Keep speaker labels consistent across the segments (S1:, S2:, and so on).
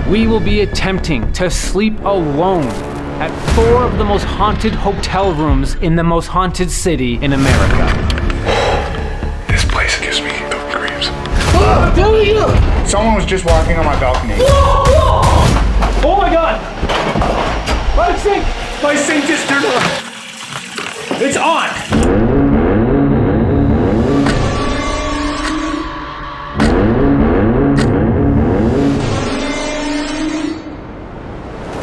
S1: we will be attempting to sleep alone at 4 of the most haunted hotel rooms in the most haunted city in America.
S2: This place gives me the creeps.
S3: Someone was just walking on my balcony.
S1: Oh my god! My sink! My sink just turned on! It's on!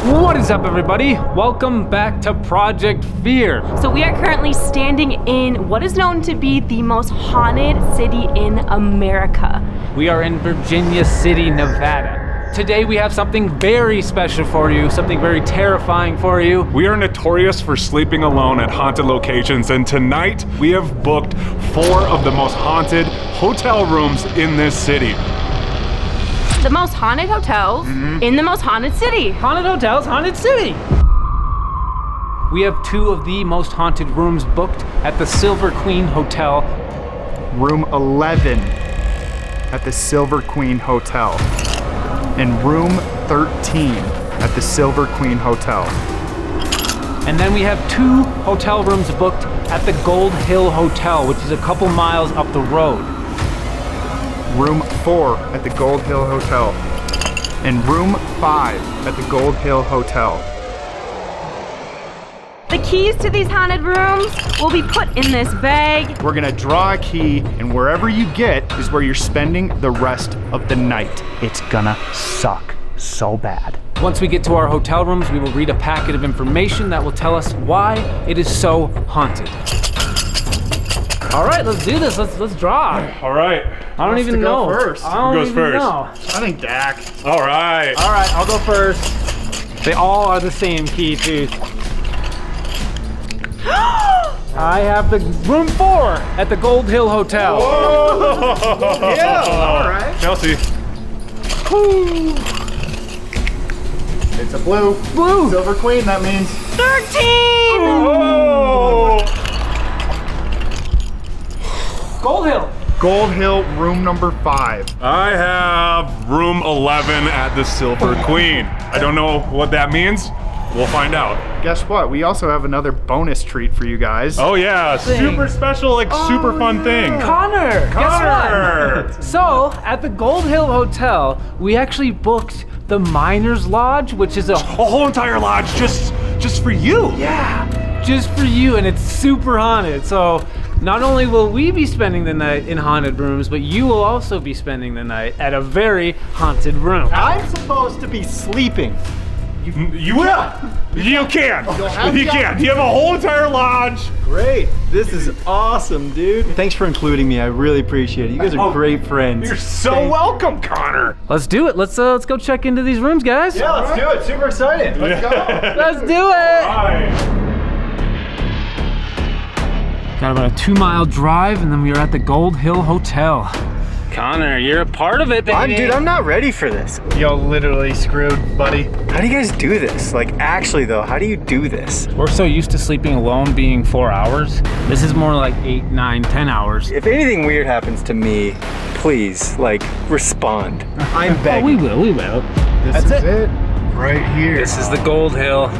S1: What is up, everybody? Welcome back to Project Fear.
S4: So we are currently standing in what is known to be the most haunted city in America.
S1: We are in Virginia City, Nevada. Today we have something very special for you, something very terrifying for you.
S2: We are notorious for sleeping alone at haunted locations, and tonight we have booked 4 of the most haunted hotel rooms in this city.
S4: The most haunted hotels in the most haunted city.
S1: Haunted hotels, haunted city. We have 2 of the most haunted rooms booked at the Silver Queen Hotel.
S3: Room 11 at the Silver Queen Hotel. And room 13 at the Silver Queen Hotel.
S1: And then we have 2 hotel rooms booked at the Gold Hill Hotel, which is a couple miles up the road.
S3: Room 4 at the Gold Hill Hotel. And room 5 at the Gold Hill Hotel.
S4: The keys to these haunted rooms will be put in this bag.
S3: We're gonna draw a key, and wherever you get is where you're spending the rest of the night. It's gonna suck so bad.
S1: Once we get to our hotel rooms, we will read a packet of information that will tell us why it is so haunted. All right, let's do this. Let's draw.
S2: All right.
S1: I don't even know.
S3: First?
S1: I don't
S2: Who goes
S1: even
S2: first?
S1: know.
S3: I think Dak.
S2: All right.
S1: All right, I'll go first. They all are the same key, too. I have the room 4 at the Gold Hill Hotel.
S3: Yeah, all right.
S2: Chelsea.
S3: It's a blue.
S1: Blue.
S3: Silver Queen, that means.
S4: 13!
S2: Oh!
S1: Gold Hill.
S3: Gold Hill, room number 5.
S2: I have room 11 at the Silver Queen. I don't know what that means. We'll find out.
S3: Guess what? We also have another bonus treat for you guys.
S2: Oh yeah, super special, super fun thing.
S1: Connor.
S2: Connor!
S1: Guess what? So, at the Gold Hill Hotel, we actually booked the Miners Lodge, which is a
S2: A whole entire lodge just for you.
S1: yeah, just for you, and it's super haunted. So, not only will we be spending the night in haunted rooms, but you will also be spending the night at a very haunted room.
S5: I'm supposed to be sleeping.
S2: You will. You can. You can. You have a whole entire lodge.
S5: Great. This is awesome, dude. Thanks for including me. I really appreciate it. You guys are great friends.
S2: You're so welcome, Connor.
S1: Let's do it. Let's go check into these rooms, guys.
S5: Yeah, let's do it. Super excited. Let's go.
S1: Let's do it. Got about a 2-mile drive, and then we are at the Gold Hill Hotel. Connor, you're a part of it, baby.
S5: Dude, I'm not ready for this.
S3: Yo, literally screwed, buddy.
S5: How do you guys do this? Like, actually, though, how do you do this?
S1: We're so used to sleeping alone being 4 hours. This is more like 8, 9, 10 hours.
S5: If anything weird happens to me, please, like, respond. I'm
S1: Oh,
S5: begging.
S1: we will.
S3: This is it. Right here.
S1: This is the Gold Hill.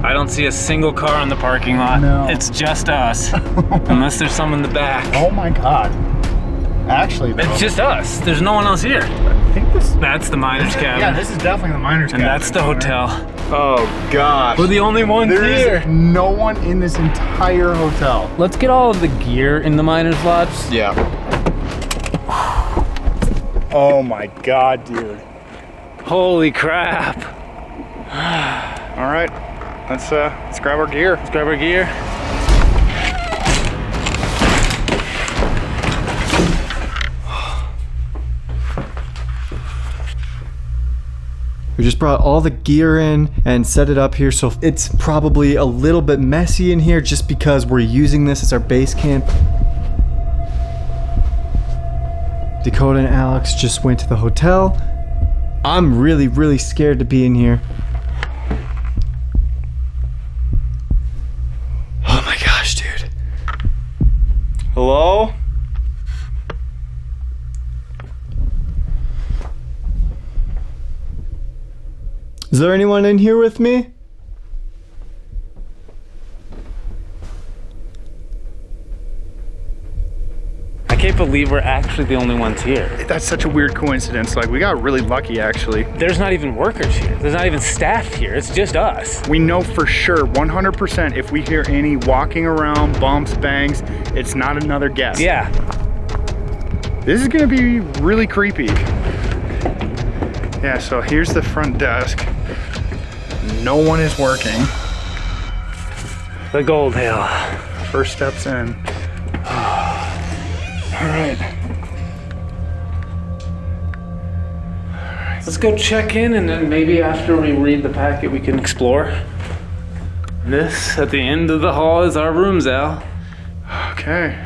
S1: I don't see a single car in the parking lot.
S3: No.
S1: It's just us. Unless there's some in the back.
S3: Oh my God. Actually, though,
S1: It's just us. There's no one else here.
S3: I think this.
S1: That's the miner's cabin.
S3: Yeah, this is definitely the miners'
S1: and
S3: cabin.
S1: that's the hotel.
S5: Oh, gosh.
S1: We're the only ones
S3: There
S1: here.
S3: is no one in this entire hotel.
S1: Let's get all of the gear in the miner's lodge.
S5: Yeah.
S3: Oh my God, dude.
S1: Holy crap.
S3: All right, let's grab our gear.
S1: Let's grab our gear.
S5: We just brought all the gear in and set it up here, so it's probably a little bit messy in here just because we're using this as our base camp. Dakota and Alex just went to the hotel. I'm really, really scared to be in here. Oh my gosh, dude. Hello? Is there anyone in here with me?
S1: I can't believe we're actually the only ones here.
S3: That's such a weird coincidence. Like, we got really lucky, actually.
S1: There's not even workers here. There's not even staff here. It's just us.
S3: We know for sure, 100%, if we hear any walking around, bumps, bangs, it's not another guest.
S1: Yeah.
S3: This is gonna be really creepy. Yeah, so here's the front desk. No one is working.
S1: The Gold Hill.
S3: First steps in. All right.
S1: Let's go check in, and then maybe after we read the packet, we can explore. This, at the end of the hall, is our rooms, Al.
S3: Okay.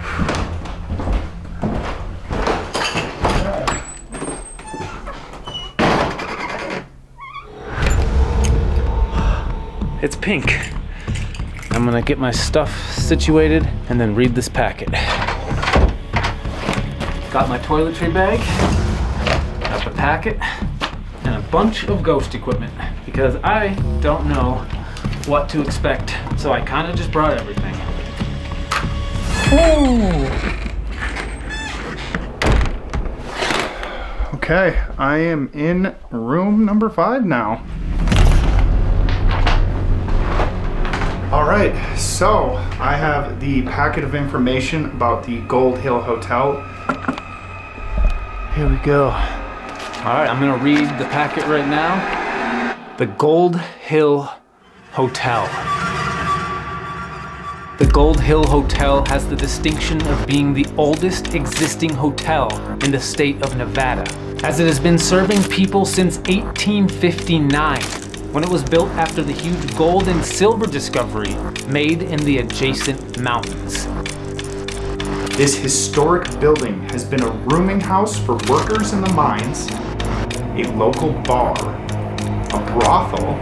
S1: It's pink. I'm gonna get my stuff situated and then read this packet. Got my toiletry bag, got the packet, and a bunch of ghost equipment because I don't know what to expect, so I kind of just brought everything.
S3: Okay, I am in room number 5 now. All right, so I have the packet of information about the Gold Hill Hotel. Here we go.
S1: All right, I'm gonna read the packet right now. The Gold Hill Hotel. The Gold Hill Hotel has the distinction of being the oldest existing hotel in the state of Nevada, as it has been serving people since 1859, when it was built after the huge gold and silver discovery made in the adjacent mountains.
S3: This historic building has been a rooming house for workers in the mines, a local bar, a brothel,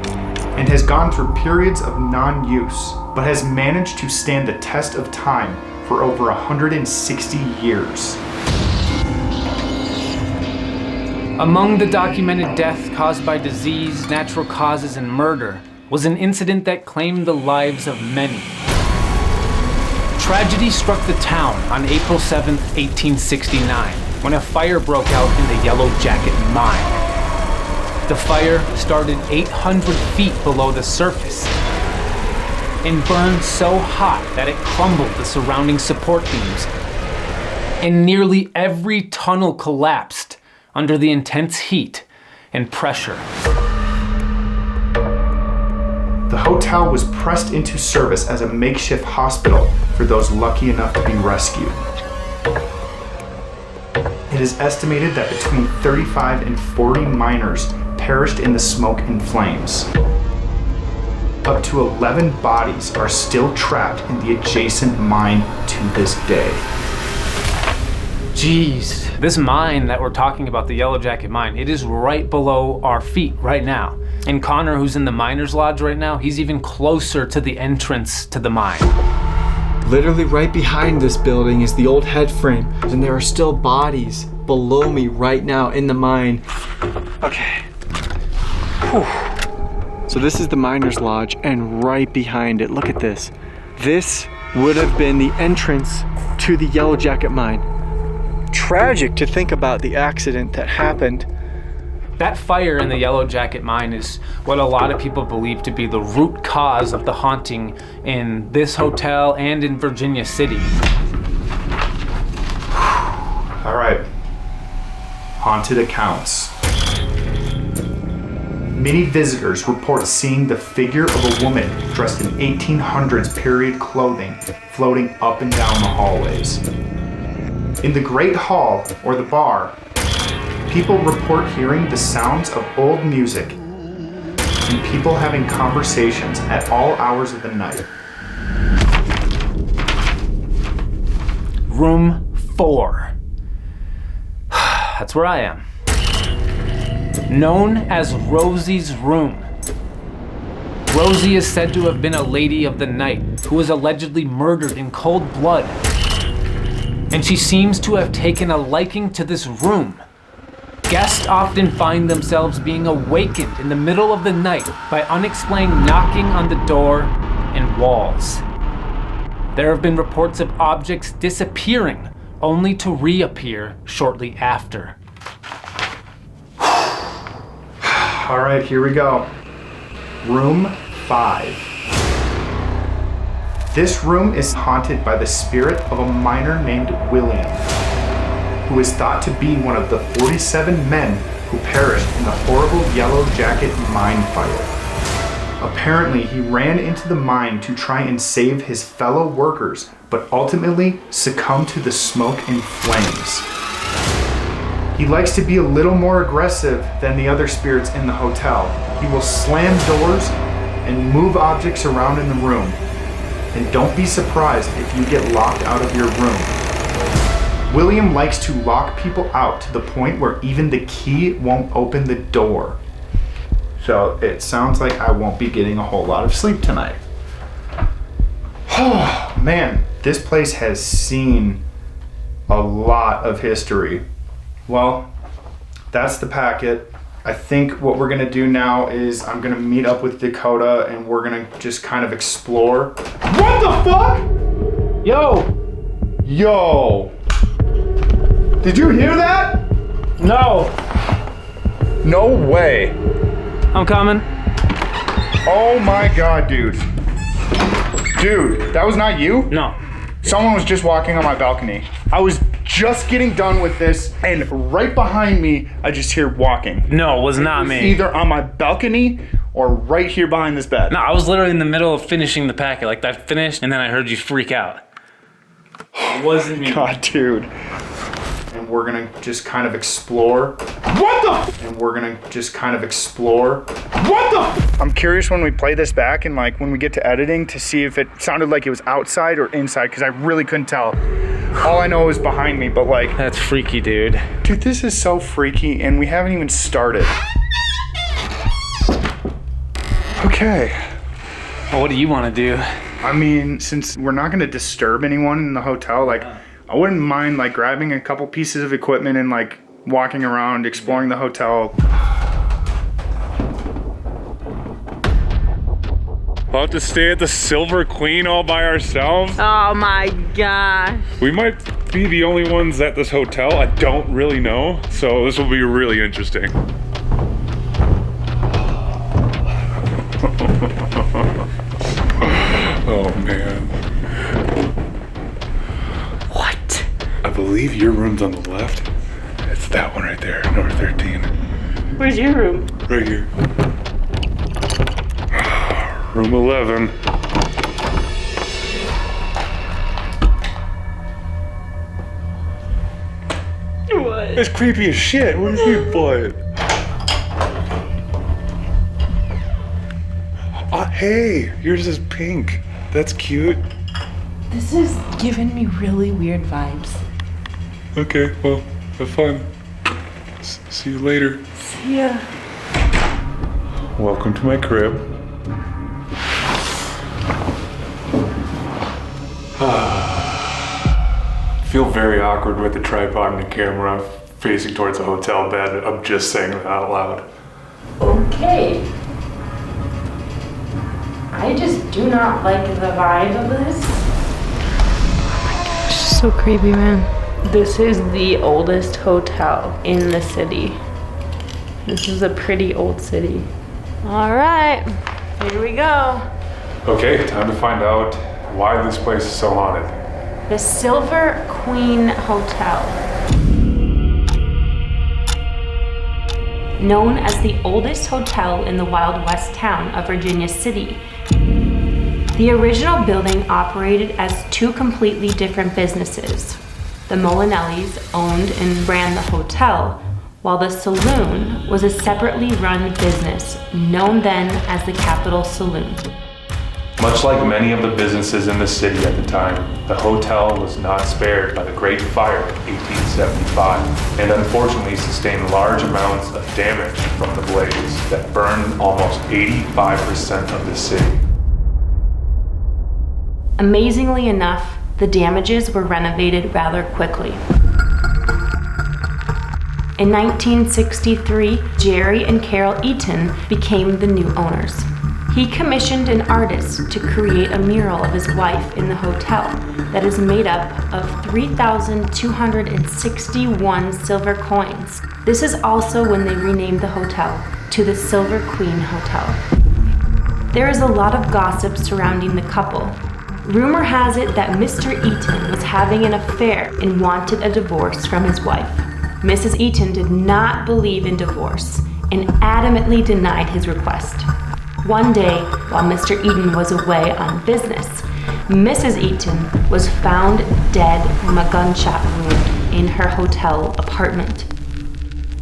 S3: and has gone through periods of non-use, but has managed to stand the test of time for over 160 years.
S1: Among the documented deaths caused by disease, natural causes, and murder was an incident that claimed the lives of many. Tragedy struck the town on April 7th, 1869, when a fire broke out in the Yellow Jacket mine. The fire started 800 feet below the surface and burned so hot that it crumbled the surrounding support beams, and nearly every tunnel collapsed under the intense heat and pressure.
S3: The hotel was pressed into service as a makeshift hospital for those lucky enough to be rescued. It is estimated that between 35 and 40 miners perished in the smoke and flames. Up to 11 bodies are still trapped in the adjacent mine to this day.
S1: Jeez, this mine that we're talking about, the Yellow Jacket mine, it is right below our feet right now. And Connor, who's in the miner's lodge right now, he's even closer to the entrance to the mine.
S5: Literally right behind this building is the old head frame, and there are still bodies below me right now in the mine.
S1: Okay.
S5: So this is the miner's lodge, and right behind it, look at this. This would have been the entrance to the Yellow Jacket mine. Tragic to think about the accident that happened.
S1: That fire in the Yellow Jacket mine is what a lot of people believe to be the root cause of the haunting in this hotel and in Virginia City.
S3: All right, haunted accounts. Many visitors report seeing the figure of a woman dressed in 1800s period clothing floating up and down the hallways. In the Great Hall, or the bar, people report hearing the sounds of old music and people having conversations at all hours of the night.
S1: Room 4. That's where I am. Known as Rosie's room. Rosie is said to have been a lady of the night who was allegedly murdered in cold blood. And she seems to have taken a liking to this room. Guests often find themselves being awakened in the middle of the night by unexplained knocking on the door and walls. There have been reports of objects disappearing, only to reappear shortly after.
S3: All right, here we go. Room 5. This room is haunted by the spirit of a miner named William, who is thought to be one of the 47 men who perished in the horrible Yellow Jacket mine fire. Apparently, he ran into the mine to try and save his fellow workers, but ultimately succumbed to the smoke and flames. He likes to be a little more aggressive than the other spirits in the hotel. He will slam doors and move objects around in the room. And don't be surprised if you get locked out of your room. William likes to lock people out to the point where even the key won't open the door. So it sounds like I won't be getting a whole lot of sleep tonight. Oh man, this place has seen a lot of history. Well, that's the packet. I think what we're gonna do now is I'm gonna meet up with Dakota and we're gonna just kind of explore. What the fuck? Yo! Did you hear that?
S1: No!
S3: No way.
S1: I'm coming.
S3: Oh my god, dude. Dude, that was not you?
S1: No.
S3: Someone was just walking on my balcony. I was just getting done with this, and right behind me, I just hear walking.
S1: No, it was not me.
S3: Either on my balcony or right here behind this bed.
S1: No, I was literally in the middle of finishing the packet. Like, I finished, and then I heard you freak out. It wasn't me.
S3: God, dude. And we're gonna just kind of explore. What the? And we're gonna just kind of explore. What the? I'm curious when we play this back and like when we get to editing to see if it sounded like it was outside or inside, because I really couldn't tell. All I know is behind me, but like.
S1: That's freaky, dude.
S3: Dude, this is so freaky, and we haven't even started. Okay.
S1: Well, what do you want to do?
S3: I mean, since we're not gonna disturb anyone in the hotel, like, I wouldn't mind like grabbing a couple pieces of equipment and like walking around, exploring the hotel.
S2: About to stay at the Silver Queen all by ourselves?
S4: Oh my gosh.
S2: We might be the only ones at this hotel. I don't really know, so this will be really interesting. Oh man.
S4: What?
S2: I believe your room's on the left. It's that one right there, number 13.
S4: Where's your room?
S2: Right here. Room 11.
S4: What?
S2: It's creepy as shit. What do you mean, boy? Hey, yours is pink. That's cute.
S6: This is giving me really weird vibes.
S2: Okay, well, have fun. See you later.
S6: See ya.
S2: Welcome to my crib. Feel very awkward with the tripod and the camera facing towards the hotel bed. I'm just saying that out loud.
S6: Okay. I just do not like the vibe of this.
S4: So creepy, man. This is the oldest hotel in the city. This is a pretty old city. All right, here we go.
S2: Okay, time to find out why this place is so haunted.
S4: The Silver Queen Hotel. Known as the oldest hotel in the Wild West town of Virginia City. The original building operated as two completely different businesses. The Molinellis owned and ran the hotel, while the Saloon was a separately run business known then as the Capitol Saloon.
S2: Much like many of the businesses in the city at the time, the hotel was not spared by the Great Fire of 1875 and unfortunately sustained large amounts of damage from the blaze that burned almost 85% of the city.
S4: Amazingly enough, the damages were renovated rather quickly. In 1963, Jerry and Carol Eaton became the new owners. He commissioned an artist to create a mural of his wife in the hotel that is made up of 3,261 silver coins. This is also when they renamed the hotel to the Silver Queen Hotel. There is a lot of gossip surrounding the couple. Rumor has it that Mr. Eaton was having an affair and wanted a divorce from his wife. Mrs. Eaton did not believe in divorce and adamantly denied his request. One day, while Mr. Eaton was away on business, Mrs. Eaton was found dead from a gunshot wound in her hotel apartment.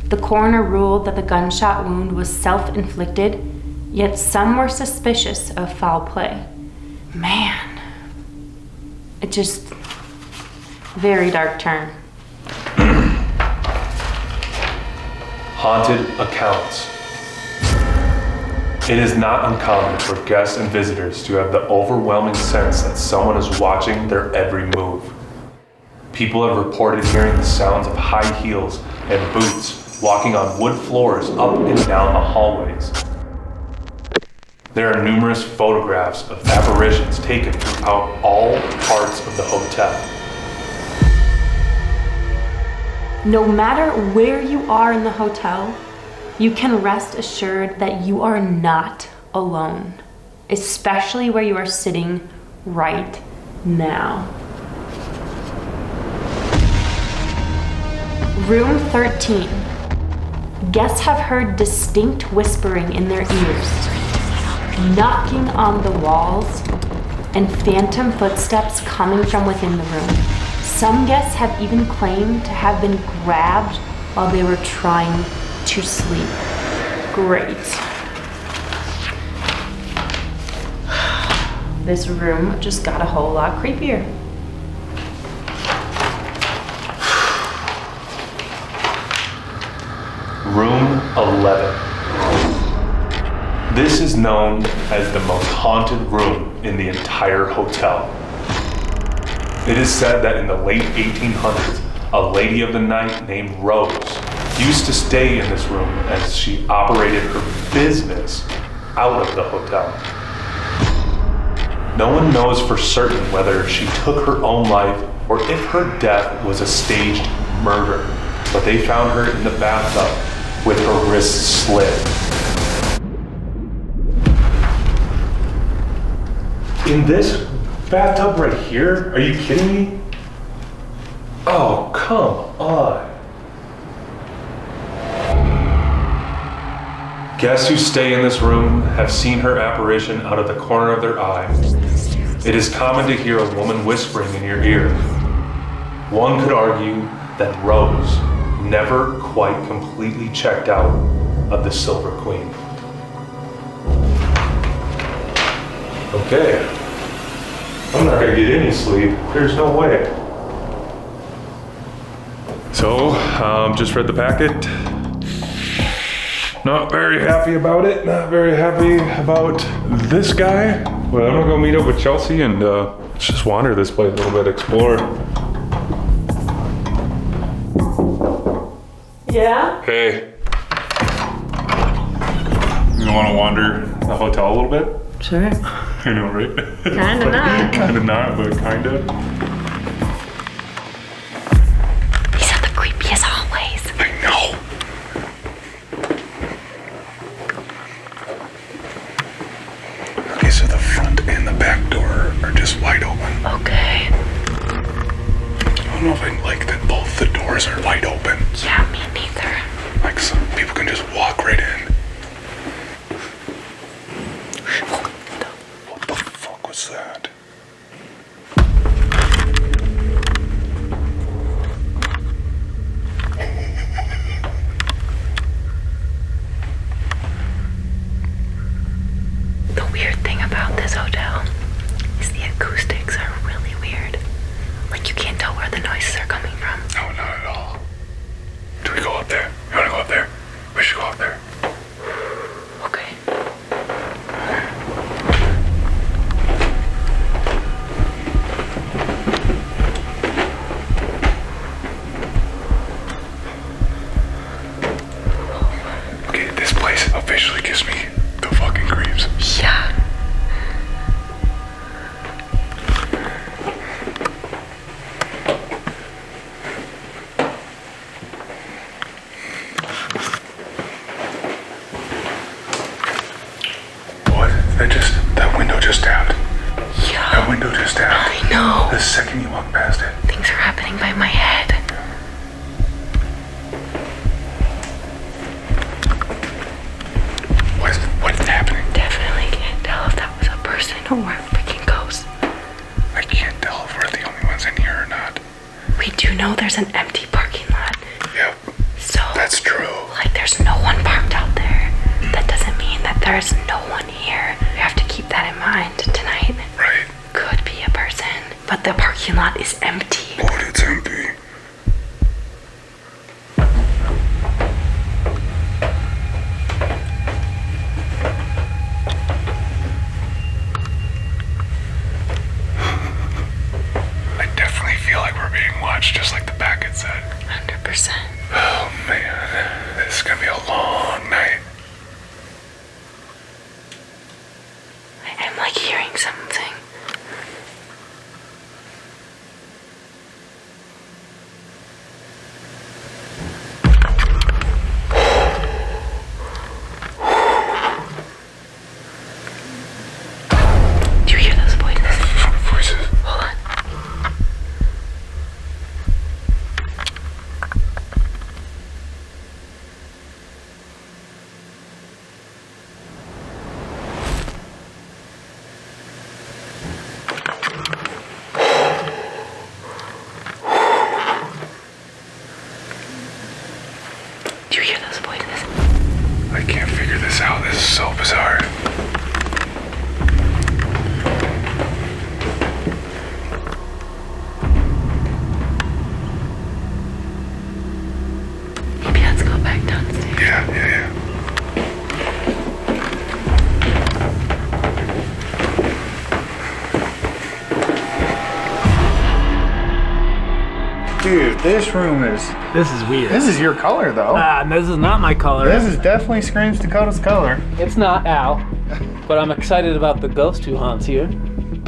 S4: The coroner ruled that the gunshot wound was self-inflicted, yet some were suspicious of foul play. Man, it just, very dark turn.
S2: Haunted accounts. It is not uncommon for guests and visitors to have the overwhelming sense that someone is watching their every move. People have reported hearing the sounds of high heels and boots walking on wood floors up and down the hallways. There are numerous photographs of apparitions taken throughout all parts of the hotel.
S4: No matter where you are in the hotel, you can rest assured that you are not alone, especially where you are sitting right now. Room 13. Guests have heard distinct whispering in their ears, knocking on the walls, and phantom footsteps coming from within the room. Some guests have even claimed to have been grabbed while they were trying to sleep. Great. This room just got a whole lot creepier.
S2: Room 11. This is known as the most haunted room in the entire hotel. It is said that in the late 1800s, a lady of the night named Rose used to stay in this room as she operated her business out of the hotel. No one knows for certain whether she took her own life or if her death was a staged murder, but they found her in the bathtub with her wrists slit. In this bathtub right here? Are you kidding me? Oh, come on. Guests who stay in this room have seen her apparition out of the corner of their eye. It is common to hear a woman whispering in your ear. One could argue that Rose never quite completely checked out of the Silver Queen. Okay. I'm not gonna get any sleep. There's no way. So, just read the packet. Not very happy about it. Not very happy about this guy. But I'm gonna go meet up with Chelsea and let's just wander this place a little bit, explore.
S4: Yeah?
S2: Hey. You wanna wander the hotel a little bit?
S4: Sure.
S2: I know, right?
S4: Kinda not.
S2: Kinda not, but kinda.
S4: These are the creepiest hallways.
S2: I know.
S7: Okay, so the front and the back door are just wide open.
S4: Okay.
S7: I don't know if I like that both the doors are wide open.
S4: Yeah, me neither.
S7: Like some people can just walk right in. What the fuck was that?
S4: The weird thing about this hotel is the acoustics are really weird. Like you can't tell where the noises are coming from.
S7: No, not at all. Do we go up there? You wanna go up there? We should go up there. That window just tapped.
S6: Yeah.
S7: That window just tapped.
S6: I know.
S7: The second you walk past it.
S6: Things are happening by my head.
S7: What is happening?
S6: Definitely can't tell if that was a person or a freaking ghost.
S7: I can't tell if we're the only ones in here or not.
S6: We do know there's an empty parking lot.
S7: Yep,
S6: So,
S7: that's true.
S6: like, there's no one parked out there. That doesn't mean that there's no one here. We have to keep that in mind tonight.
S7: Right.
S6: Could be a person, but the parking lot is empty.
S7: But it's empty. I definitely feel like we're being watched, just like the packet said.
S6: 100%.
S7: Oh man, this is gonna be a long night.
S6: I'm like hearing something. Do you hear those voices?
S7: Voices.
S6: Hold on. Do you hear those voices?
S7: I can't figure this out. This is so bizarre.
S6: Maybe let's go back downstairs.
S7: Yeah.
S3: Dude, this room is.
S1: This is weird.
S3: This is your color, though.
S1: This is not my color.
S3: This is definitely screams Dakota's color.
S1: It's not Al, but I'm excited about the ghost who haunts here.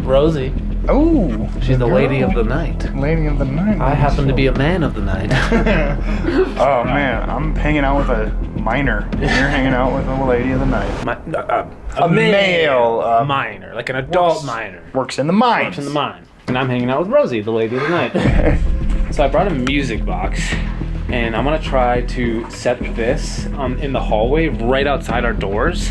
S1: Rosie.
S3: Oh,
S1: She's the lady of the night.
S3: Lady of the night.
S1: I happen to be a man of the night.
S3: Oh man, I'm hanging out with a minor. You're hanging out with a lady of the night.
S1: A
S3: male
S1: minor, like an adult minor.
S3: Works in the mines.
S1: Works in the mine. And I'm hanging out with Rosie, the lady of the night. So I brought a music box, and I'm gonna try to set this in the hallway right outside our doors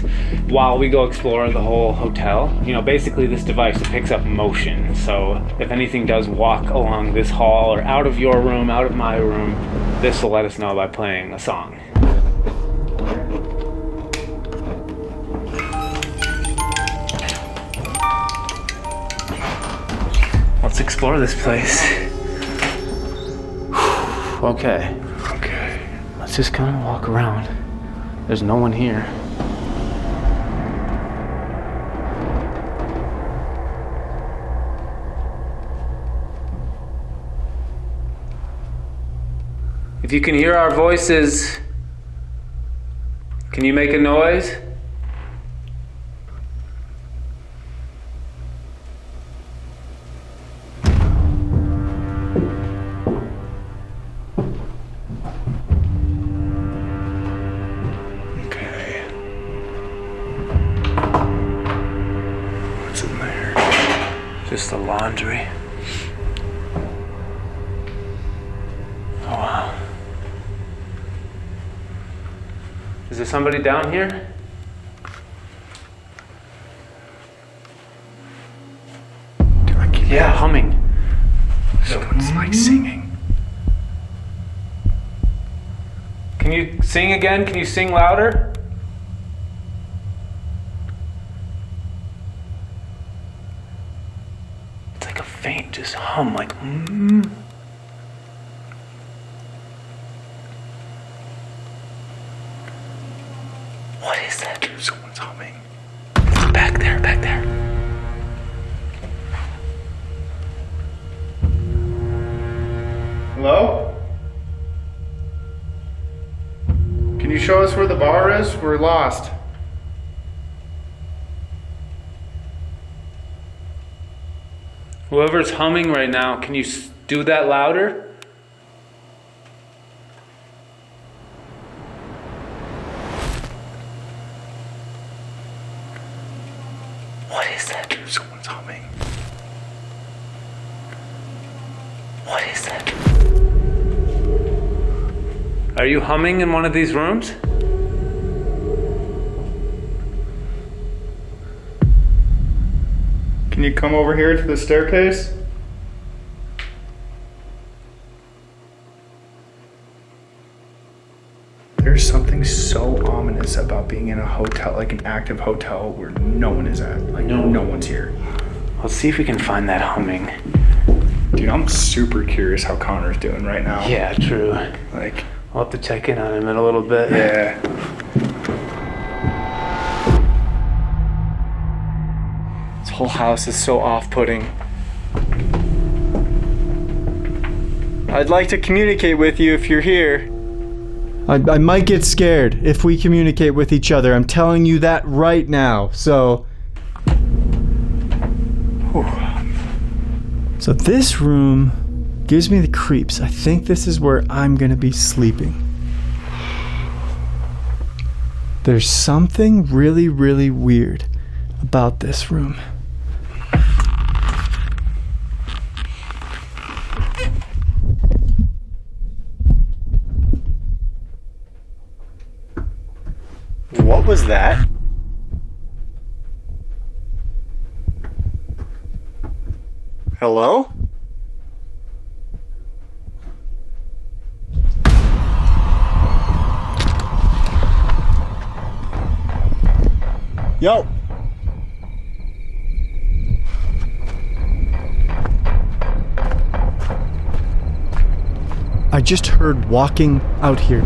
S1: while we go explore the whole hotel. You know, basically this device picks up motion, so if anything does walk along this hall or out of your room, out of my room, this will let us know by playing a song. Let's explore this place. Okay. Let's just kind of walk around. There's no one here. If you can hear our voices, can you make a noise? Just the laundry. Oh wow. Is there somebody down here? Yeah, humming.
S7: Someone's like singing.
S1: Can you sing again? Can you sing louder? Faint, just hum like What is that?
S7: Dude, someone's humming.
S1: Back there, back there.
S3: Hello? Can you show us where the bar is? We're lost.
S1: Whoever's humming right now, can you do that louder?
S7: What is that? Dude, someone's humming. What is that?
S8: Are you humming in one of these rooms?
S3: Can you come over here to the staircase? There's something so ominous about being in a hotel, like an active hotel where no one is at. Like no one's here.
S8: Let's see if we can find that humming.
S3: Dude, I'm super curious how Connor's doing right now.
S8: Yeah, true.
S3: Like,
S8: I'll have to check in on him in a little bit.
S3: yeah.
S5: This whole house is so off-putting. I'd like to communicate with you if you're here. I might get scared if we communicate with each other. I'm telling you that right now. So this room gives me the creeps. I think this is where I'm gonna be sleeping. There's something really, really weird about this room. What was that? Hello? Yo! I just heard walking out here.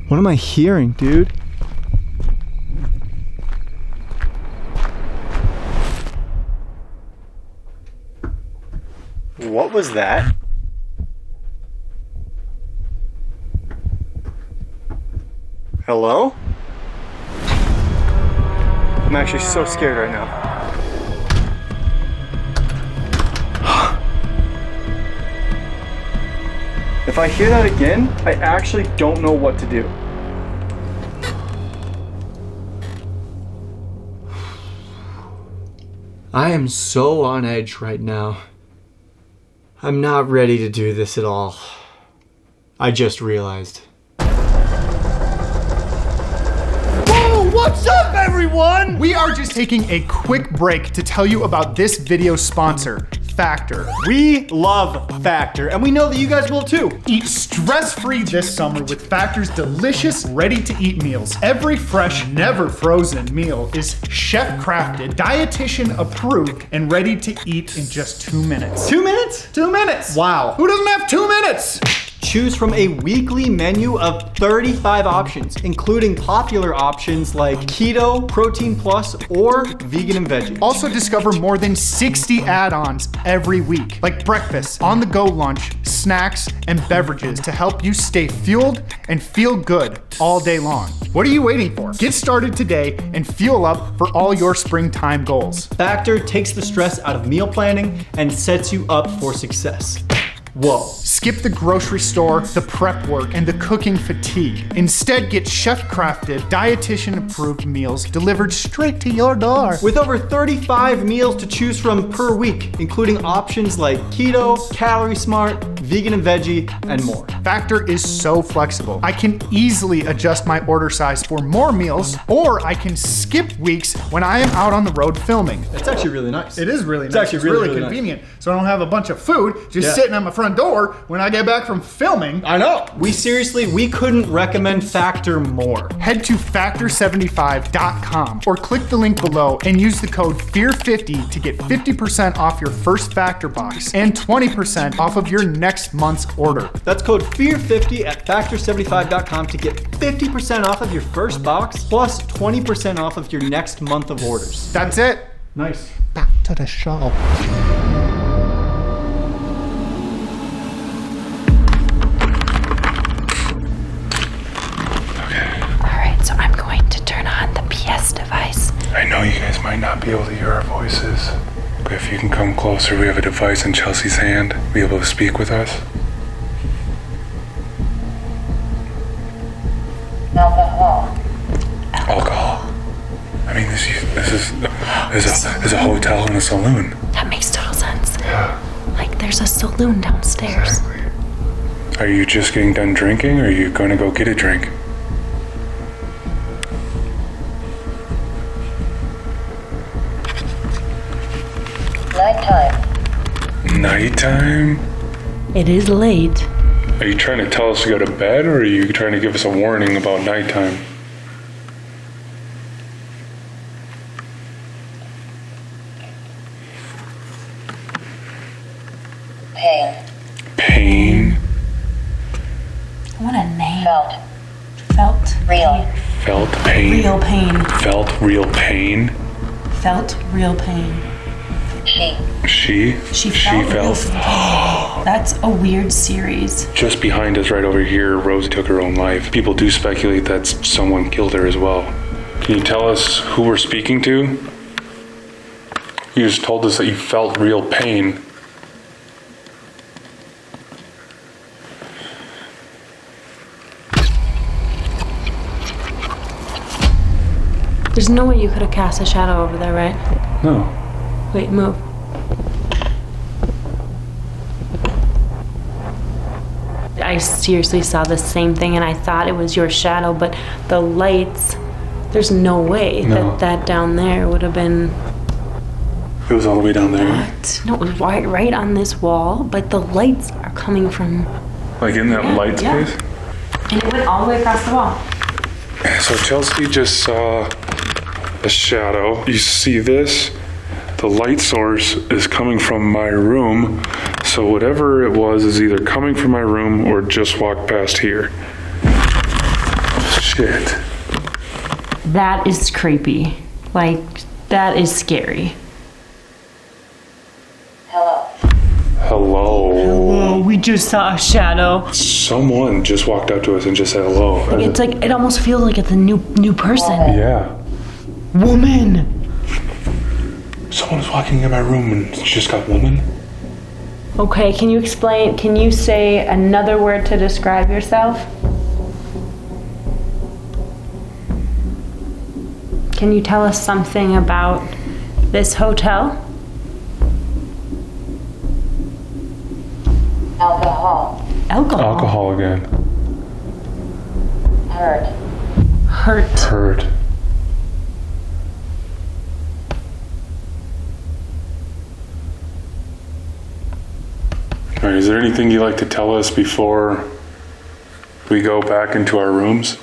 S5: What am I hearing, dude? What was that? Hello? I'm actually so scared right now. If I hear that again, I actually don't know what to do. I am so on edge right now. I'm not ready to do this at all. I just realized.
S3: Whoa, what's up, everyone? We are just taking a quick break to tell you about this video sponsor, Factor.
S5: We love Factor, and we know that you guys will too.
S3: Eat stress-free this summer with Factor's delicious, ready-to-eat meals. Every fresh, never frozen meal is chef-crafted, dietitian-approved, and ready to eat in just 2 minutes.
S5: 2 minutes?
S3: 2 minutes! Wow. Who doesn't have 2 minutes?
S5: Choose from a weekly menu of 35 options, including popular options like keto, protein plus, or vegan and veggie.
S3: Also discover more than 60 add-ons every week, like breakfast, on-the-go lunch, snacks, and beverages to help you stay fueled and feel good all day long. What are you waiting for? Get started today and fuel up for all your springtime goals.
S5: Factor takes the stress out of meal planning and sets you up for success. Whoa.
S3: Skip the grocery store, the prep work, and the cooking fatigue. Instead, get chef-crafted, dietitian-approved meals delivered straight to your door.
S5: With over 35 meals to choose from per week, including options like keto, calorie smart, vegan and veggie, and more.
S3: Factor is so flexible. I can easily adjust my order size for more meals, or I can skip weeks when I am out on the road filming.
S5: It's actually really nice.
S3: It is really nice.
S5: It's actually really
S3: convenient. Nice. So I don't have a bunch of food just sitting at my front door when I get back from filming.
S5: I know. We couldn't recommend Factor more.
S3: Head to factor75.com or click the link below and use the code FEAR50 to get 50% off your first Factor box and 20% off of your next month's order.
S5: That's code FEAR50 at factor75.com to get 50% off of your first box plus 20% off of your next month of orders.
S3: That's it.
S5: Nice.
S3: Back to the show.
S6: So I'm going to turn on the PS device.
S7: I know you guys might not be able to hear our voices, but if you can come closer, we have a device in Chelsea's hand. Be able to speak with us.
S6: Hello?
S7: There's a hotel and a saloon.
S6: That makes total sense.
S7: Yeah.
S6: Like there's a saloon downstairs.
S7: Exactly. Are you just getting done drinking, or are you going to go get a drink? Nighttime?
S4: It is late.
S7: Are you trying to tell us to go to bed, or are you trying to give us a warning about nighttime? Pain?
S6: What a name.
S9: Felt. Real.
S7: Felt pain?
S6: Real pain.
S7: Felt real pain?
S6: Felt real pain.
S7: She
S6: felt real pain. That's a weird series.
S7: Just behind us right over here, Rosie took her own life. People do speculate that someone killed her as well. Can you tell us who we're speaking to? You just told us that you felt real pain.
S4: There's no way you could have cast a shadow over there, right?
S7: No.
S4: Wait, move. I seriously saw the same thing and I thought it was your shadow, but the lights, there's no way that down there would have been...
S7: It was all the way down there?
S4: What? No, it was right on this wall, but the lights are coming from...
S7: Like in that light space?
S4: And it went all the way across the wall.
S7: So Chelsea just saw a shadow. You see this? The light source is coming from my room. So whatever it was is either coming from my room or just walked past here. Shit.
S4: That is creepy. Like, that is scary.
S7: Hello.
S4: Hello, we just saw a shadow.
S7: Someone just walked up to us and just said hello.
S4: It's like, it almost feels like it's a new person.
S7: Yeah.
S4: Woman.
S7: Someone's walking in my room and she just got woman.
S4: Okay, can you say another word to describe yourself? Can you tell us something about this hotel?
S9: Alcohol.
S7: Alcohol again.
S9: Hurt.
S7: All right, is there anything you'd like to tell us before we go back into our rooms?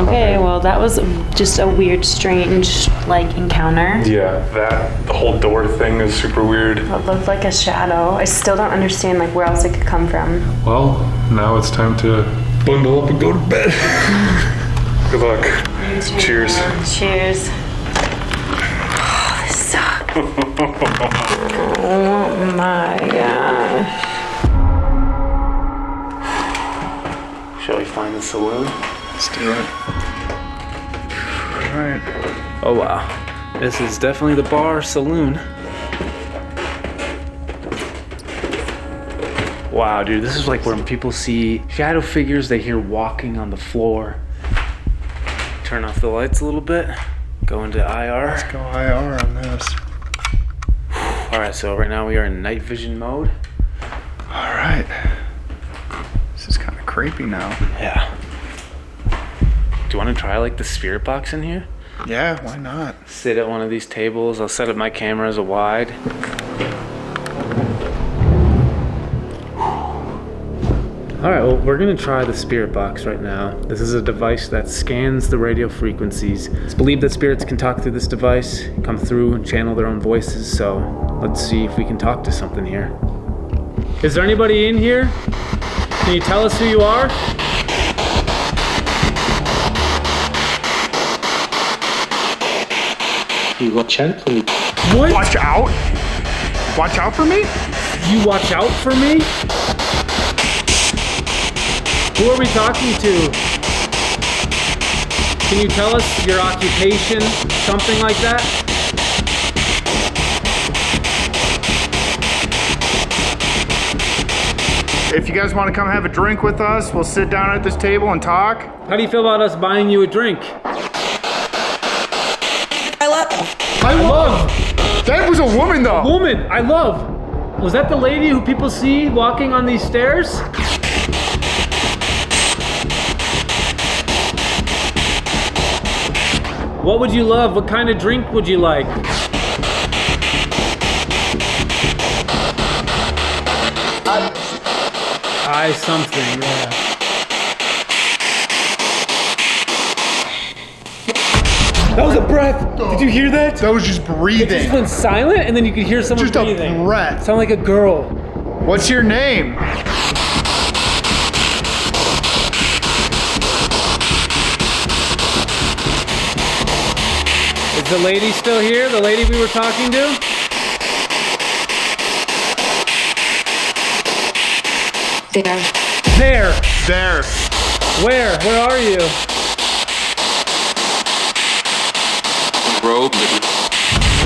S4: Okay, well, that was just a weird, strange, encounter.
S7: Yeah, the whole door thing is super weird.
S4: It looked like a shadow. I still don't understand, where else it could come from.
S7: Well, now it's time to bundle up and go to bed. Good luck. Cheers.
S4: Cheers.
S6: Oh, this sucks.
S4: Oh my gosh.
S8: Shall we find the saloon?
S5: Let's do it. All right.
S1: Oh wow, this is definitely the bar saloon. Wow, dude, this is like where people see shadow figures they hear walking on the floor. Turn off the lights a little bit, go into IR.
S5: Let's go IR on this.
S1: Alright, so right now we are in night vision mode.
S5: All right. This is kind of creepy now.
S1: Yeah. Do you want to try the spirit box in here?
S5: Yeah, why not?
S1: Sit at one of these tables. I'll set up my camera as a wide. Alright, well, we're going to try the spirit box right now. This is a device that scans the radio frequencies. It's believed that spirits can talk through this device, come through and channel their own voices, so let's see if we can talk to something here. Is there anybody in here? Can you tell us who you are?
S8: You watch out for me.
S1: What?
S3: Watch out! Watch out for me?
S1: You watch out for me? Who are we talking to? Can you tell us your occupation? Something like that?
S3: If you guys want to come have a drink with us, we'll sit down at this table and talk.
S1: How do you feel about us buying you a drink?
S3: I love. That was a woman though.
S1: Woman, I love. Was that the lady who people see walking on these stairs? What would you love? What kind of drink would you like? I something, yeah. That was a breath. Did you hear that?
S3: That was just breathing.
S1: It just went silent, and then you could hear someone
S3: Just
S1: breathing.
S3: a breath.
S1: Sound like a girl.
S3: What's your name?
S1: Is the lady still here? The lady we were talking to? There.
S3: There.
S1: Where? Where are you?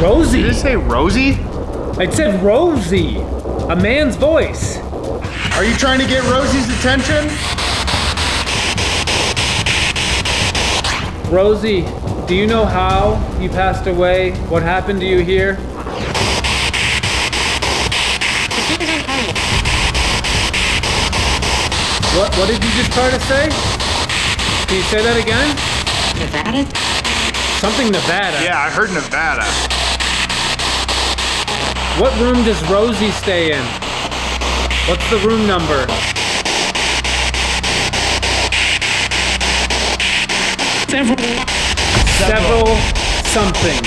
S1: Rosie.
S3: Did it say Rosie?
S1: It said Rosie. A man's voice.
S3: Are you trying to get Rosie's attention?
S1: Rosie, do you know how you passed away? What happened to you here? What did you just try to say? Can you say that again?
S9: Nevada?
S1: Something Nevada.
S3: Yeah, I heard Nevada.
S1: What room does Rosie stay in? What's the room number? Several something.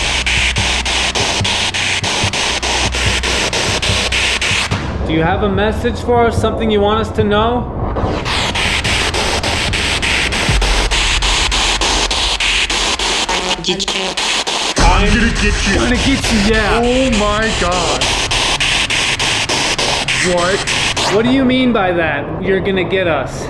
S1: Do you have a message for us? Something you want us to know?
S3: I'm gonna get you.
S1: Gonna get you, yeah.
S3: Oh my god. What?
S1: What do you mean by that? You're gonna get us.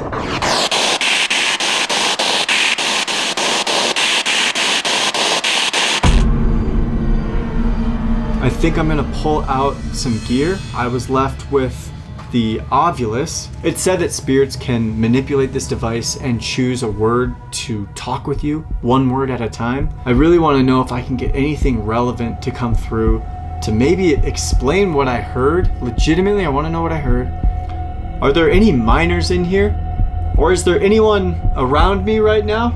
S5: I think I'm gonna pull out some gear. I was left with the Ovulus. It said that spirits can manipulate this device and choose a word to talk with you, one word at a time. I really want to know if I can get anything relevant to come through to maybe explain what I heard. Legitimately, I want to know what I heard. Are there any minors in here? Or is there anyone around me right now?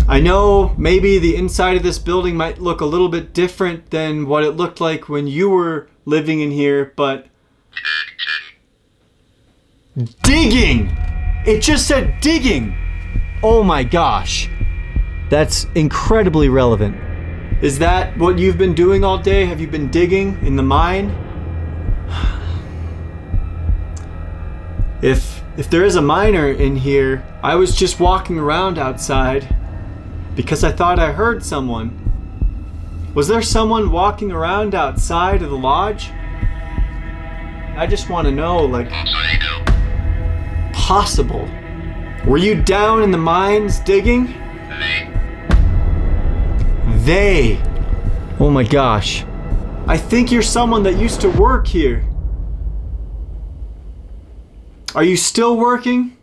S5: I know maybe the inside of this building might look a little bit different than what it looked like when you were living in here, but... Digging! It just said digging! Oh my gosh. That's incredibly relevant. Is that what you've been doing all day? Have you been digging in the mine? If there is a miner in here, I was just walking around outside because I thought I heard someone. Was there someone walking around outside of the lodge? I just want to know, like, possible. Were you down in the mines digging? They. Oh my gosh. I think you're someone that used to work here. Are you still working?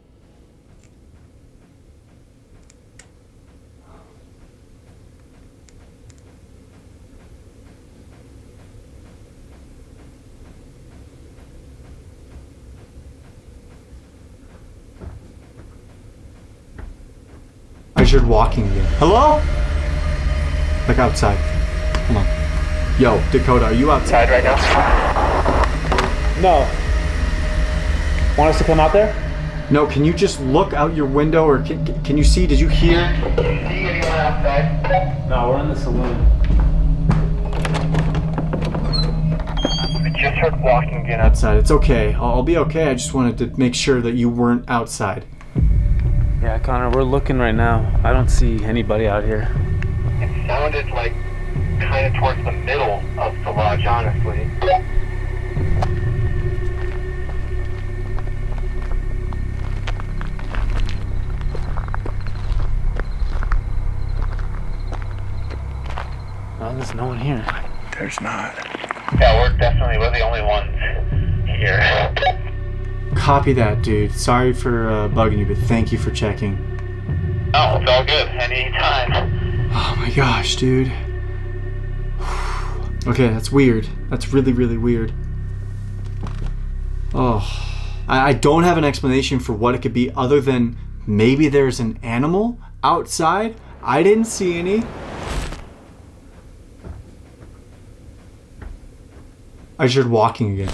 S5: I heard walking again. Hello? Like outside. Hold on. Yo, Dakota, are you outside right now?
S1: No. Want us to come out there?
S5: No, can you just look out your window, or can you see? Did you hear?
S1: No, we're in the saloon.
S3: I just heard walking again.
S5: Outside. It's okay. I'll be okay. I just wanted to make sure that you weren't outside.
S1: Yeah, Connor, we're looking right now. I don't see anybody out here.
S3: It sounded like kind of towards the middle of the lodge, honestly.
S1: Oh, there's no one here.
S3: There's not.
S10: Yeah, we're the only ones here.
S5: Copy that, dude. Sorry for bugging you, but thank you for checking.
S10: Oh, it's all good. Anytime.
S5: Oh my gosh, dude. Okay, that's weird. That's really, really weird. Oh. I don't have an explanation for what it could be other than maybe there's an animal outside. I didn't see any. I just heard walking again.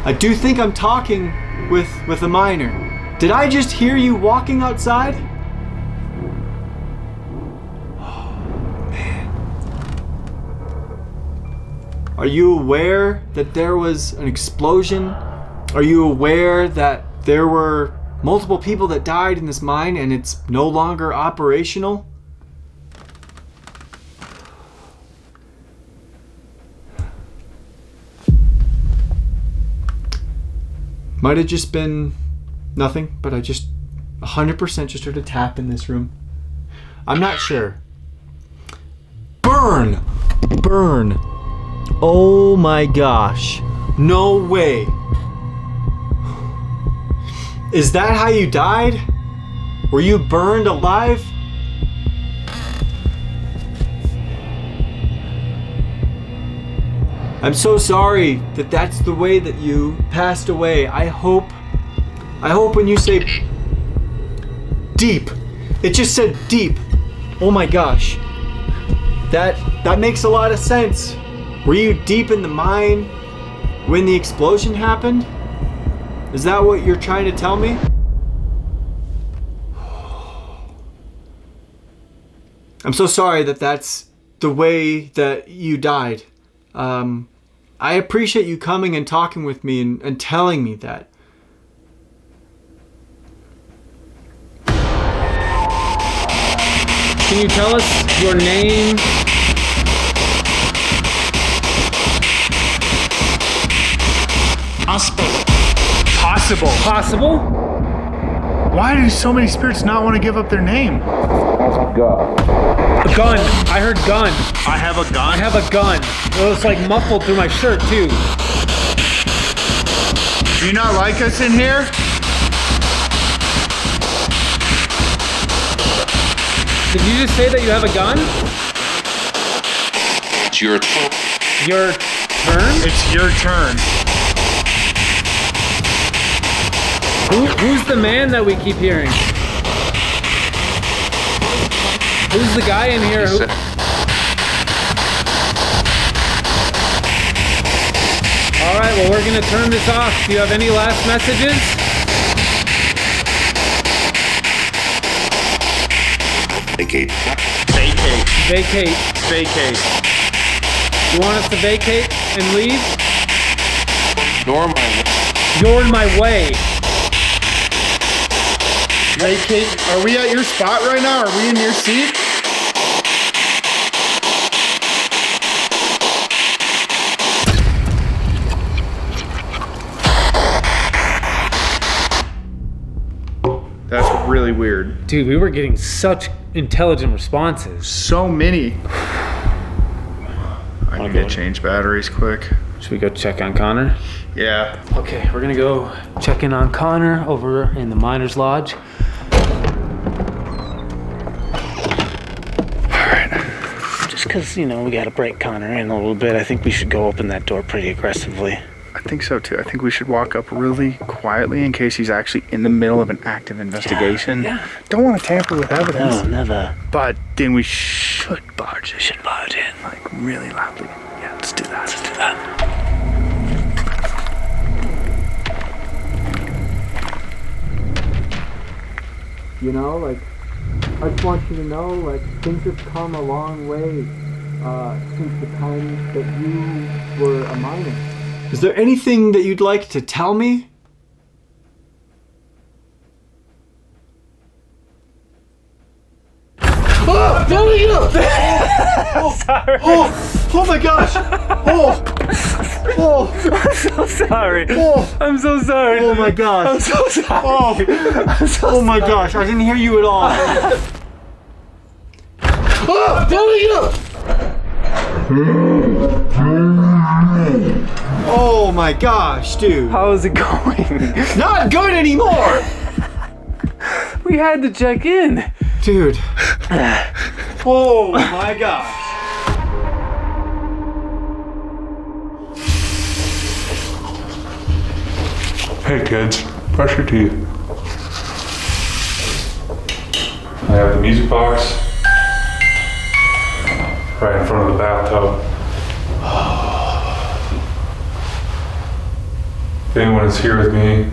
S5: I do think I'm talking with a miner. Did I just hear you walking outside? Are you aware that there was an explosion? Are you aware that there were multiple people that died in this mine and it's no longer operational? Might have just been nothing, but I just 100% just heard a tap in this room. I'm not sure. Burn! Oh my gosh. No way. Is that how you died? Were you burned alive? I'm so sorry that that's the way that you passed away. I hope when you say deep, it just said deep. Oh my gosh. That makes a lot of sense. Were you deep in the mine when the explosion happened? Is that what you're trying to tell me? I'm so sorry that that's the way that you died. I appreciate you coming and talking with me and telling me that.
S1: Can you tell us your name? Possible?
S3: Why do so many spirits not want to give up their name?
S1: A gun. I heard gun.
S3: I have a gun?
S1: I have a gun. It was like muffled through my shirt too.
S3: Do you not like us in here?
S1: Did you just say that you have a gun?
S10: It's your turn.
S1: Your turn?
S3: It's your turn.
S1: Who's the man that we keep hearing? Who's the guy in here? All right, well, we're gonna turn this off. Do you have any last messages?
S10: Vacate.
S1: You want us to vacate and leave?
S10: You're in my way.
S3: Vacate. Are we at your spot right now? Are we in your seat? That's really weird.
S1: Dude, we were getting such intelligent responses.
S3: So many. I need to change batteries quick.
S1: Should we go check on Connor?
S3: Yeah.
S1: Okay, we're gonna go check in on Connor over in the Miners' Lodge.
S8: Just because, we got to break Connor in a little bit, I think we should go open that door pretty aggressively.
S3: I think so too. I think we should walk up really quietly in case he's actually in the middle of an active investigation.
S8: Yeah.
S3: Don't want to tamper with evidence.
S8: No, never.
S3: But then we should barge in.
S8: Should barge in.
S3: Like really loudly. Yeah, let's do that.
S8: Let's do that.
S5: I just want you to know, things have come a long way since the time that you were a miner. Is there anything that you'd like to tell me? Oh, there we go!
S1: Sorry.
S5: Oh my gosh!
S1: I'm so sorry. I'm so sorry.
S5: Oh my gosh!
S1: I'm so sorry.
S5: Oh my gosh! I didn't hear you at all. Oh my gosh, dude.
S1: How is it going?
S5: Not good anymore!
S1: We had to check in.
S5: Dude. Oh my gosh.
S2: Hey kids, brush your teeth. I have the music box right in front of the bathtub. If anyone is here with me,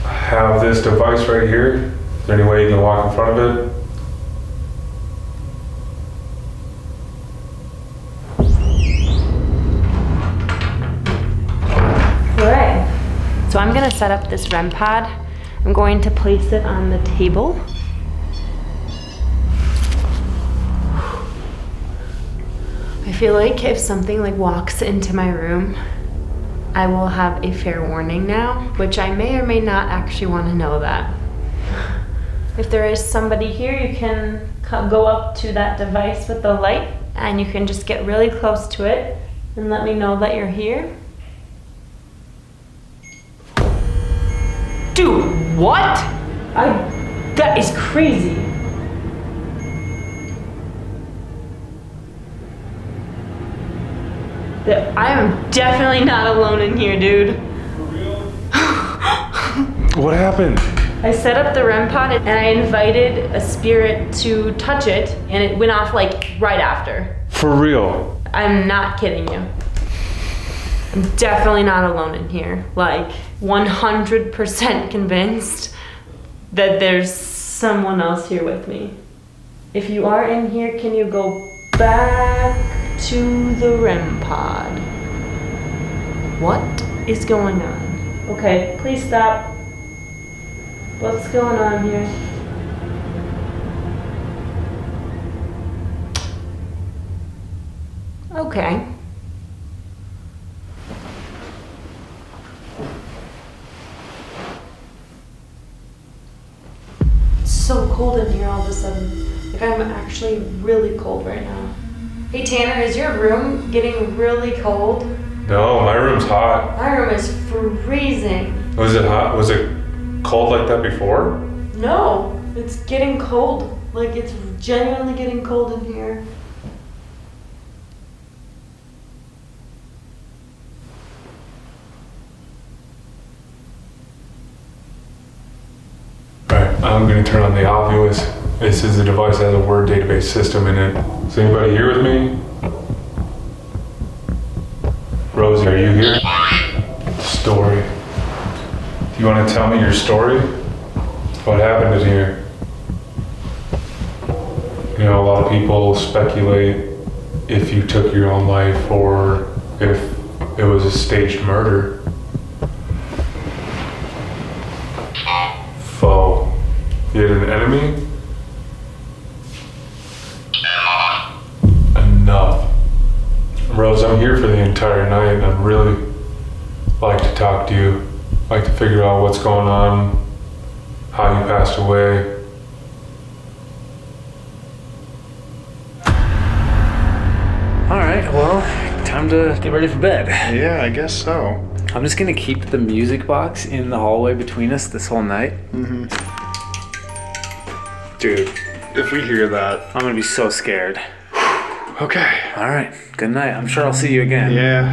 S2: I have this device right here. Is there any way you can walk in front of it?
S4: Alright, so I'm gonna set up this REM pod. I'm going to place it on the table. I feel like if something like walks into my room, I will have a fair warning now, which I may or may not actually want to know that. If there is somebody here, you can go up to that device with the light and you can just get really close to it and let me know that you're here. Dude, what? That is crazy. I am definitely not alone in here, dude.
S2: For real? What happened?
S4: I set up the REM pod and I invited a spirit to touch it and it went off like right after.
S2: For real?
S4: I'm not kidding you. I'm definitely not alone in here. Like 100% convinced that there's someone else here with me. If you are in here, can you go back to the REM pod? What is going on? Okay, please stop. What's going on here? Okay. It's so cold in here all of a sudden. Like I'm actually really cold right now. Hey Tanner, is your room getting really cold?
S2: No, my room's hot.
S4: My room is freezing.
S2: Was it hot? Was it cold like that before?
S4: No, it's getting cold. Like it's genuinely getting cold in here.
S2: Alright, I'm gonna turn on the obvious. This is a device that has a word database system in it. Is anybody here with me? Rosie, are you here? Story. Do you want to tell me your story? What happened in here? You know, a lot of people speculate if you took your own life or if it was a staged murder. Foe. You had an enemy? Enough. Rose, I'm here for the entire night and I'd really like to talk to you. Like to figure out what's going on, how you passed away.
S1: Alright, well, time to get ready for bed.
S3: Yeah, I guess so.
S1: I'm just gonna keep the music box in the hallway between us this whole night.
S3: Mm-hmm. Dude, if we hear that...
S1: I'm gonna be so scared.
S3: Okay.
S1: Alright, good night. I'm sure I'll see you again.
S3: Yeah.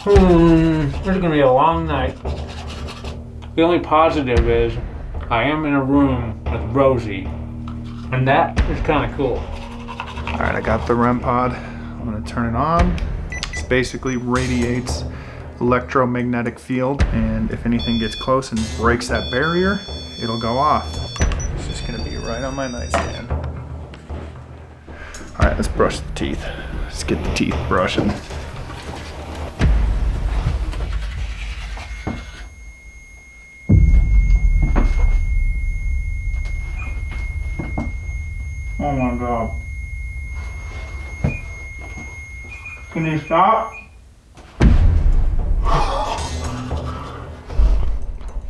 S1: This is gonna be a long night. The only positive is I am in a room with Rosie, and that is kind of cool.
S3: All right, I got the REM pod. I'm gonna turn it on. It basically radiates electromagnetic field, and if anything gets close and breaks that barrier, it'll go off. It's just gonna be right on my nightstand. All right, let's brush the teeth. Let's get the teeth brushing. Oh my God. Can you stop?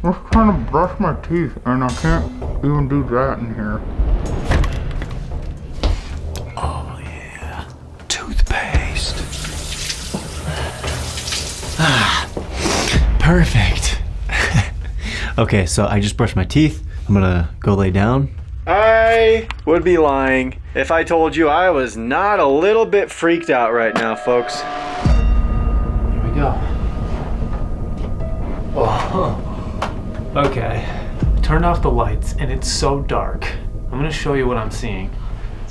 S3: I'm just trying to brush my teeth and I can't even do that in here.
S5: Oh yeah, toothpaste. Ah, perfect. Okay, so I just brushed my teeth. I'm gonna go lay down. I would be lying if I told you I was not a little bit freaked out right now, folks.
S1: Here we go. Oh. Okay. Turned off the lights and it's so dark. I'm gonna show you what I'm seeing.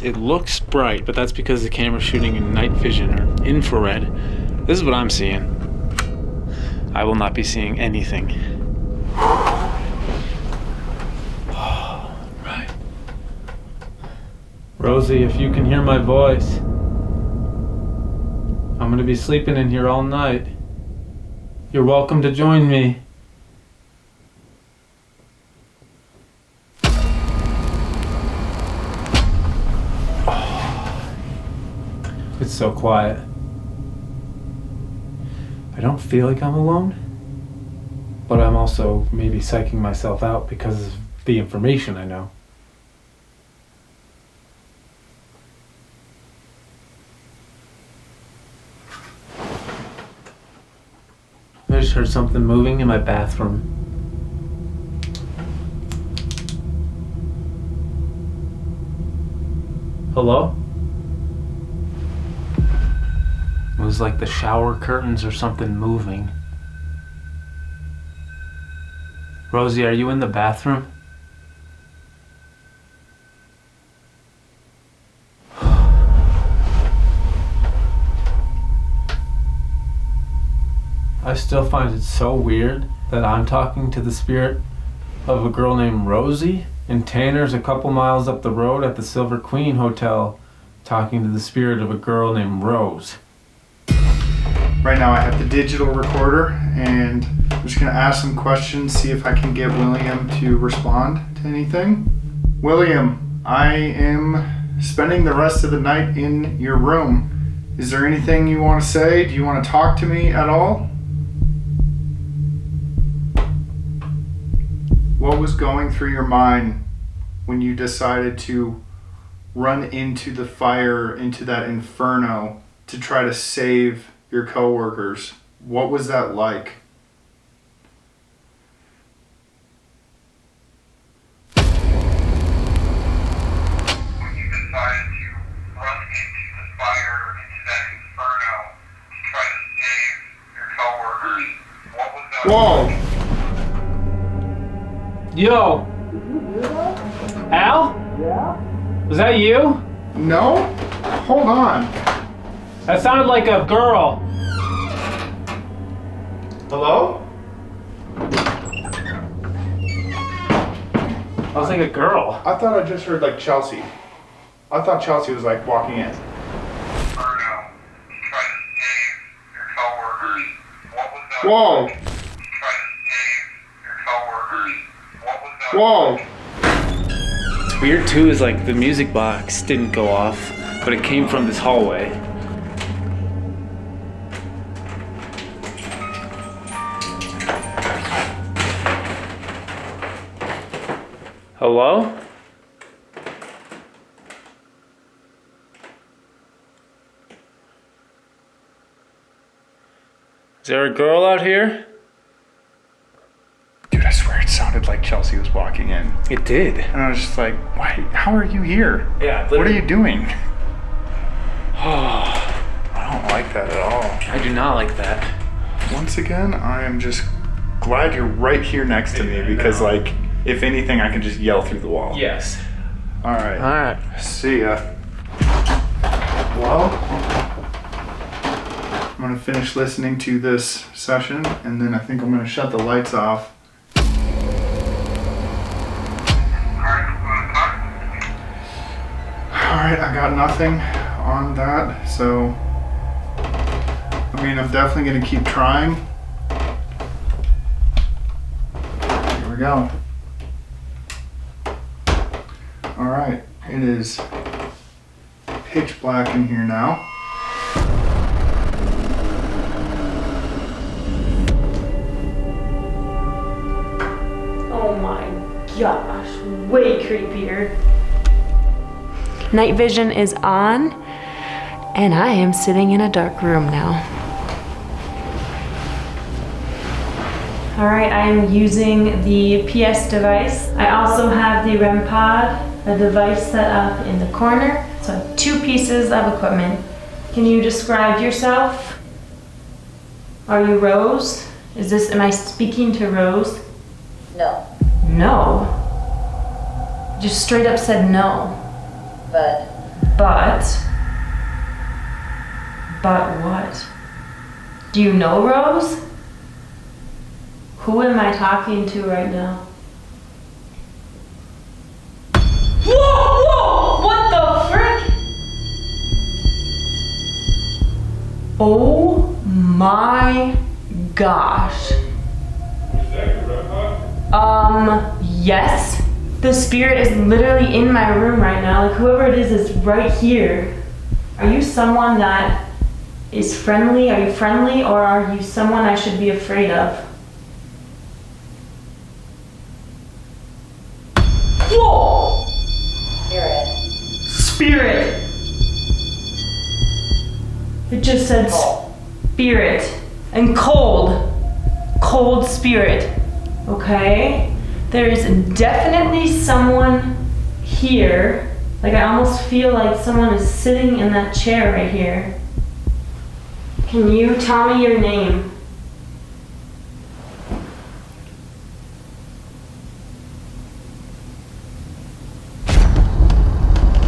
S8: It looks bright, but that's because the camera's shooting in night vision or infrared. This is what I'm seeing. I will not be seeing anything. Right.
S1: Rosie, if you can hear my voice, I'm gonna be sleeping in here all night. You're welcome to join me. It's so quiet. I don't feel like I'm alone, but I'm also maybe psyching myself out because of the information I know. I just heard something moving in my bathroom. Hello? It was like the shower curtains or something moving. Rosie, are you in the bathroom? I still find it so weird that I'm talking to the spirit of a girl named Rosie, and Tanner's a couple miles up the road at the Silver Queen Hotel talking to the spirit of a girl named Rose.
S3: Right now I have the digital recorder and I'm just gonna ask some questions, see if I can get William to respond to anything. William, I am spending the rest of the night in your room. Is there anything you want to say? Do you want to talk to me at all? What was going through your mind when you decided to run into the fire, into that inferno, to try to save your coworkers? What was that like?
S10: When you decided to run into the fire, into that inferno, to try to save your coworkers, what was that like?
S3: Whoa!
S1: Yo! Al? Yeah? Was that you?
S3: No? Hold on.
S1: That sounded like a girl.
S3: Hello?
S1: I was like a girl.
S3: I thought I just heard like Chelsea. I thought Chelsea was like walking in.
S10: Inferno, to try to save your coworkers, what was that
S3: Whoa!
S10: like? To try to save your coworkers, what was that
S3: Whoa!
S10: like?
S8: What's weird too is like the music box didn't go off, but it came from this hallway. Hello? Is there a girl out here?
S3: Dude, I swear it sounded like Chelsea was walking in.
S8: It did.
S3: And I was just like, why? How are you here?
S8: Yeah,
S3: What are you doing?
S8: Oh,
S3: I don't like that at all.
S8: I do not like that.
S3: Once again, I am just glad you're right here next to me because, like, if anything, I can just yell through the wall.
S8: Yes.
S3: All right.
S8: All right.
S3: See ya. Well, I'm gonna finish listening to this session, and then I think I'm gonna shut the lights off. Alright, I got nothing on that, so I mean, I'm definitely gonna keep trying. Here we go. Alright, it is pitch black in here now.
S4: Oh my gosh, way creepier. Night vision is on, and I am sitting in a dark room now. All right, I am using the PS device. I also have the REM pod, a device set up in the corner. So I have 2 pieces of equipment. Can you describe yourself? Are you Rose? Am I speaking to Rose?
S9: No.
S4: No. Just straight up said no.
S9: But
S4: what? Do you know Rose? Who am I talking to right now? Whoa! What the frick? Oh my gosh. Yes. The spirit is literally in my room right now. Like, whoever it is right here. Are you someone that is friendly? Are you friendly, or are you someone I should be afraid of? Whoa! Spirit. It just said spirit. And cold. Cold spirit. Okay? There is definitely someone here. Like, I almost feel like someone is sitting in that chair right here. Can you tell me your name?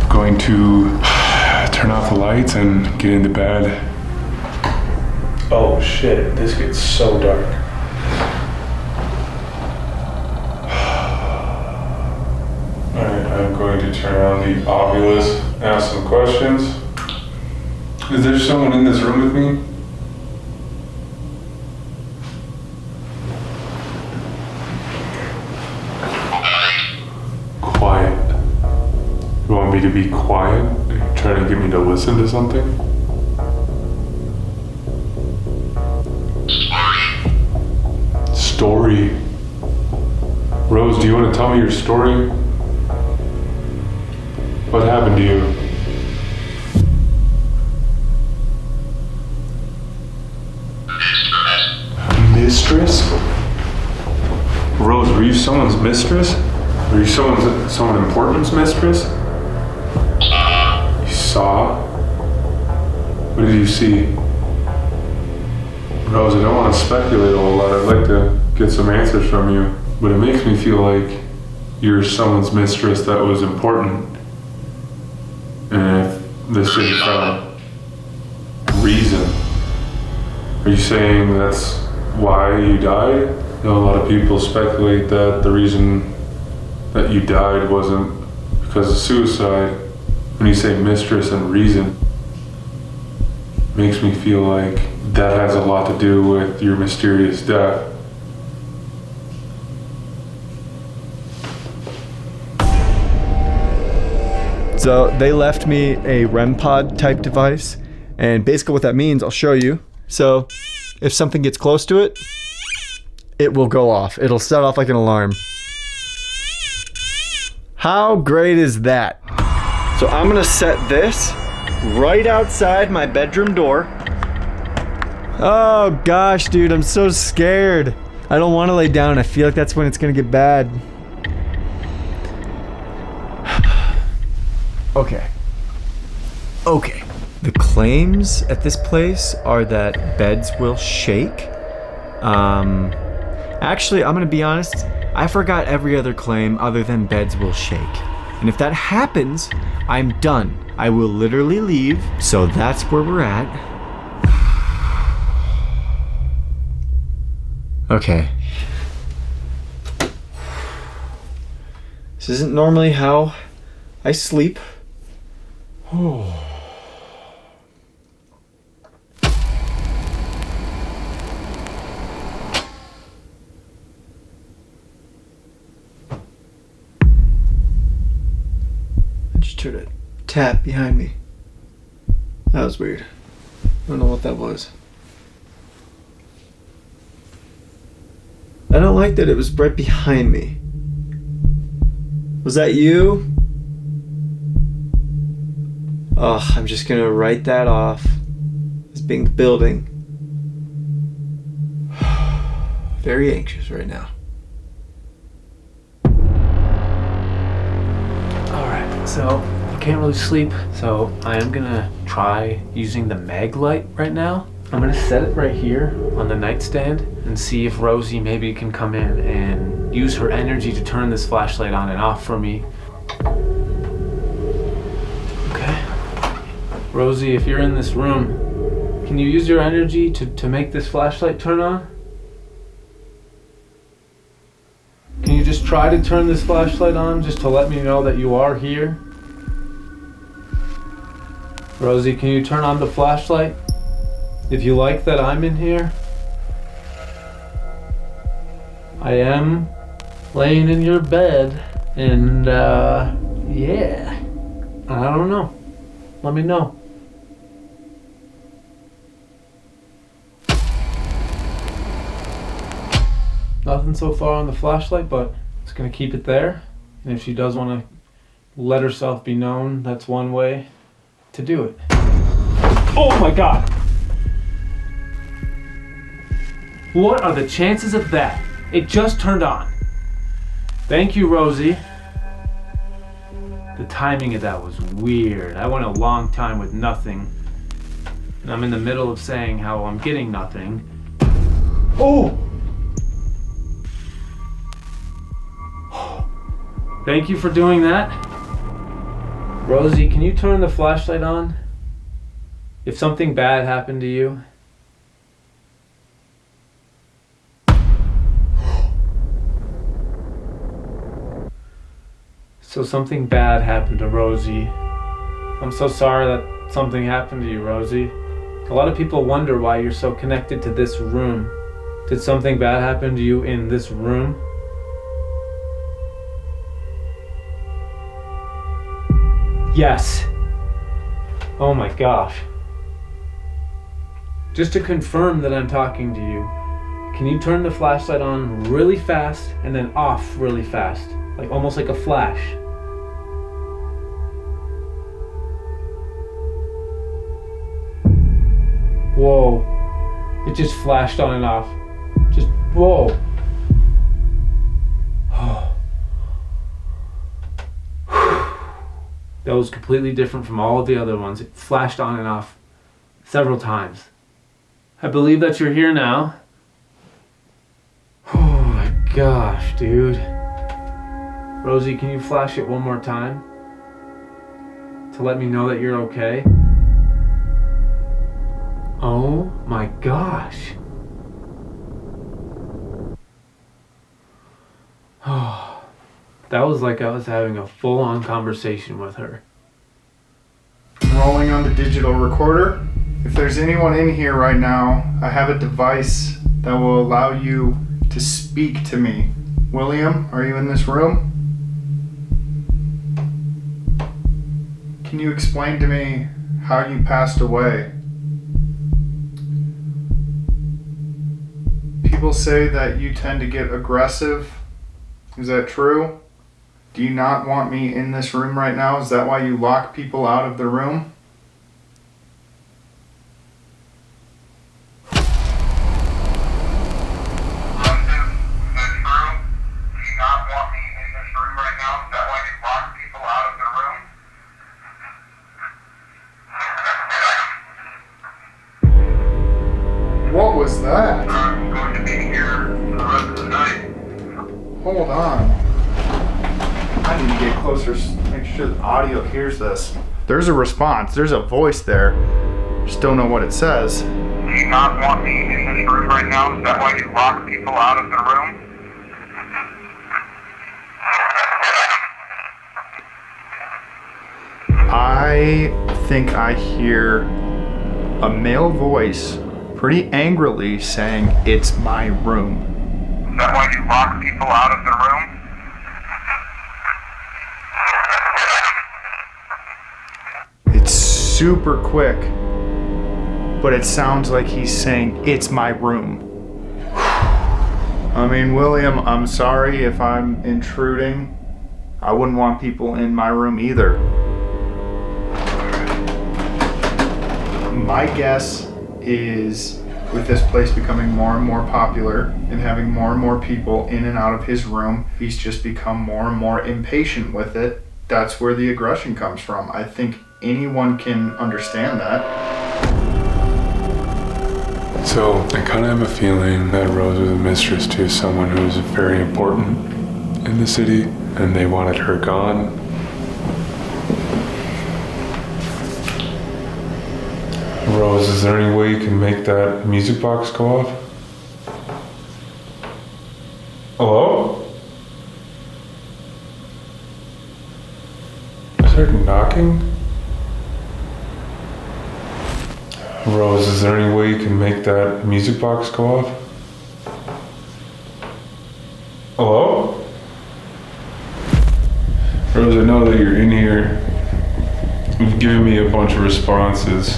S7: Going to turn off the lights and get into bed. Oh shit, this gets so dark. Alright, I'm going to turn on the Oculus, ask some questions. Is there someone in this room with me? Quiet. You want me to be quiet? Are you trying to get me to listen to something? Story. Rose, do you want to tell me your story? What happened to you? Mistress? Rose, were you someone's mistress? Were you someone important's mistress? You saw? What did you see? Rose, I don't want to speculate a whole lot. I'd like to get some answers from you. But it makes me feel like you're someone's mistress that was important. And if this didn't sound reason, are you saying that's why you died? I know a lot of people speculate that the reason that you died wasn't because of suicide. When you say mistress and reason, it makes me feel like that has a lot to do with your mysterious death.
S5: So they left me a REM pod type device, and basically what that means, I'll show you. So if something gets close to it, it will go off. It'll set off like an alarm. How great is that? So I'm gonna set this right outside my bedroom door. Oh gosh, dude, I'm so scared. I don't want to lay down. I feel like that's when it's gonna get bad. Okay. The claims at this place are that beds will shake. Actually, I'm gonna be honest, I forgot every other claim other than beds will shake. And if that happens, I'm done. I will literally leave. So that's where we're at. Okay. This isn't normally how I sleep. Oh. I just heard a tap behind me. That was weird. I don't know what that was. I don't like that it was right behind me. Was that you? Oh, I'm just gonna write that off as being the building. Very anxious right now.
S1: Alright, so I can't really sleep, so I am gonna try using the mag light right now. I'm gonna set it right here on the nightstand and see if Rosie maybe can come in and use her energy to turn this flashlight on and off for me. Okay. Rosie, if you're in this room, can you use your energy to make this flashlight turn on? Can you just try to turn this flashlight on just to let me know that you are here? Rosie, can you turn on the flashlight? If you like that I'm in here. I am laying in your bed and yeah. I don't know. Let me know. Nothing so far on the flashlight, but it's gonna keep it there. And if she does want to let herself be known, that's one way to do it. Oh my God! What are the chances of that? It just turned on. Thank you, Rosie. The timing of that was weird. I went a long time with nothing. And I'm in the middle of saying how I'm getting nothing. Oh! Thank you for doing that. Rosie, can you turn the flashlight on? If something bad happened to you. So something bad happened to Rosie. I'm so sorry that something happened to you, Rosie. A lot of people wonder why you're so connected to this room. Did something bad happen to you in this room? Yes. Oh my gosh. Just to confirm that I'm talking to you, can you turn the flashlight on really fast and then off really fast? Like almost like a flash. Whoa. It just flashed on and off. Just, whoa. That was completely different from all of the other ones. It flashed on and off several times. I believe that you're here now. Oh my gosh, dude. Rosie, can you flash it one more time? To let me know that you're okay? Oh my gosh. Oh. That was like I was having a full-on conversation with her.
S3: I'm rolling on the digital recorder. If there's anyone in here right now, I have a device that will allow you to speak to me. William, are you in this room? Can you explain to me how you passed away? People say that you tend to get aggressive. Is that true? Do you not want me in this room right now? Is that why you lock people out of the room? What was that?
S10: I'm going to be here for the rest of the night.
S3: Hold on. I need to get closer, make sure the audio hears this. There's a response. There's a voice there. Just don't know what it says.
S10: Do you not want me in this room right now? Is that why you lock people out of the room?
S3: I think I hear a male voice pretty angrily saying, "It's my room."
S10: Is that why you lock people out of the room?
S3: It's super quick, but it sounds like he's saying, "It's my room." I mean, William, I'm sorry if I'm intruding. I wouldn't want people in my room either. My guess is with this place becoming more and more popular and having more and more people in and out of his room, he's just become more and more impatient with it. That's where the aggression comes from. I think anyone can understand that.
S7: So I kind of have a feeling that Rose was a mistress to someone who was very important in the city, and they wanted her gone. Rose, is there any way you can make that music box go off? Hello? Is there knocking? Rose, is there any way you can make that music box go off? Hello? Rose, I know that you're in here. You've given me a bunch of responses.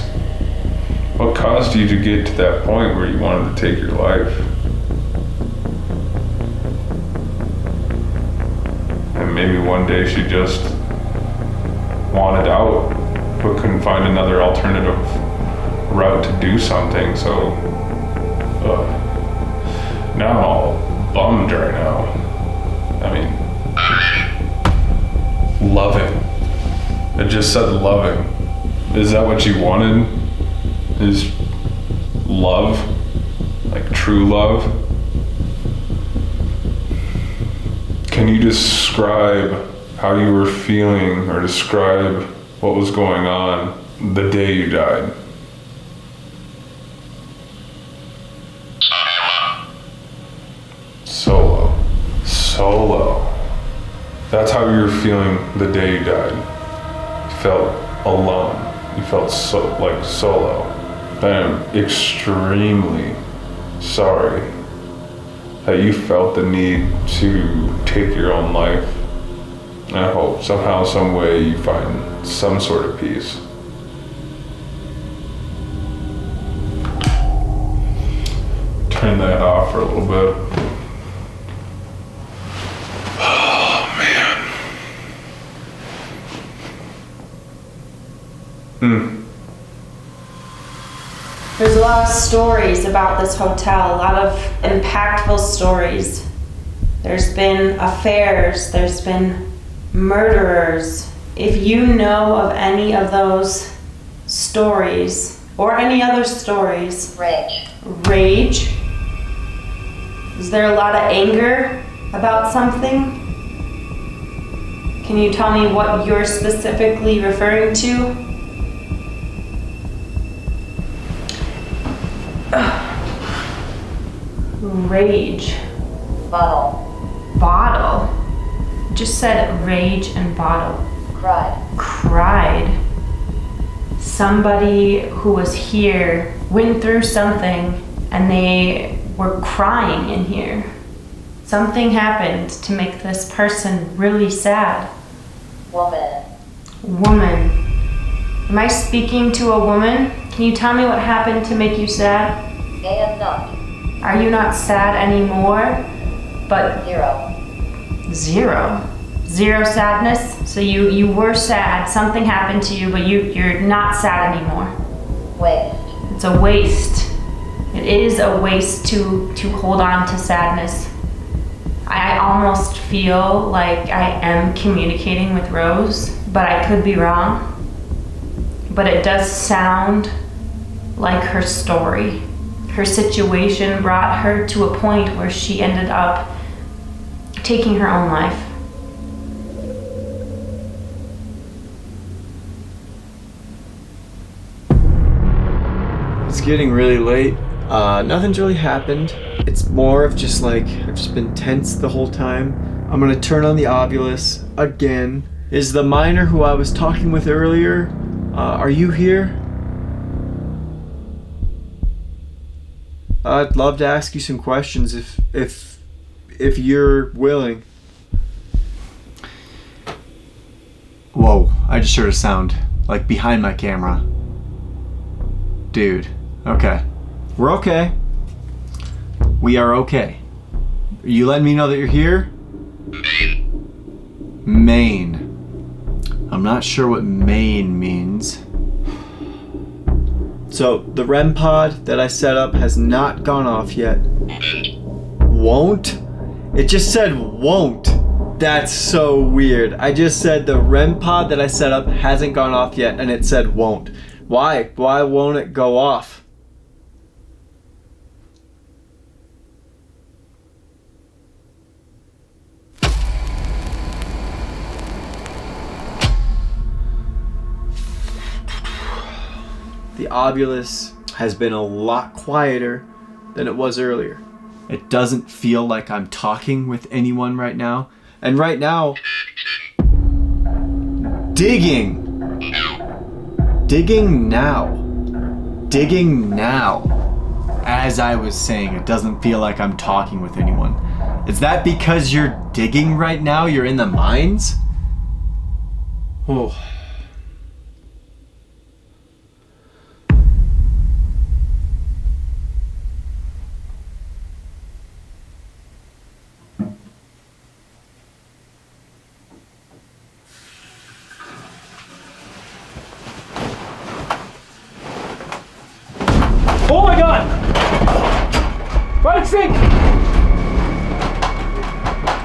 S7: What caused you to get to that point where you wanted to take your life? And maybe one day she just wanted out, but couldn't find another alternative route to do something, so now I'm all bummed right now. I mean, loving. It just said loving. Is that what you wanted? Is love, like true love? Can you describe how you were feeling or describe what was going on the day you died? Solo. That's how you were feeling the day you died. You felt alone. You felt solo. I am extremely sorry that you felt the need to take your own life. I hope somehow, some way you find some sort of peace. Turn that off for a little bit.
S4: There's a lot of stories about this hotel, a lot of impactful stories. There's been affairs, there's been murderers. If you know of any of those stories, or any other stories. Rage? Is there a lot of anger about something? Can you tell me what you're specifically referring to? Rage. Bottle. Just said rage and bottle. Cried. Somebody who was here went through something and they were crying in here. Something happened to make this person really sad. Woman. Am I speaking to a woman? Can you tell me what happened to make you sad?
S9: I am not.
S4: Are you not sad anymore? But Zero sadness? So you were sad, something happened to you, but you're not sad anymore. It's a waste. It is a waste to hold on to sadness. I almost feel like I am communicating with Rose, but I could be wrong. But it does sound like her story. Her situation brought her to a point where she ended up taking her own life.
S5: It's getting really late. Nothing's really happened. It's more of just like, I've just been tense the whole time. I'm gonna turn on the Ovilus again. Is the miner who I was talking with earlier, are you here? I'd love to ask you some questions if you're willing. Whoa, I just heard a sound, like behind my camera. Dude, okay. We're okay. We are okay. Are you letting me know that you're here? Maine. I'm not sure what Maine means. So the REM pod that I set up has not gone off yet. Won't? It just said won't. That's so weird. I just said the REM pod that I set up hasn't gone off yet and it said won't. Why? Why won't it go off? The Ovilus has been a lot quieter than it was earlier. It doesn't feel like I'm talking with anyone right now. And right now, digging now. As I was saying, it doesn't feel like I'm talking with anyone. Is that because you're digging right now? You're in the mines? Oh.
S1: Oh my god! My sink!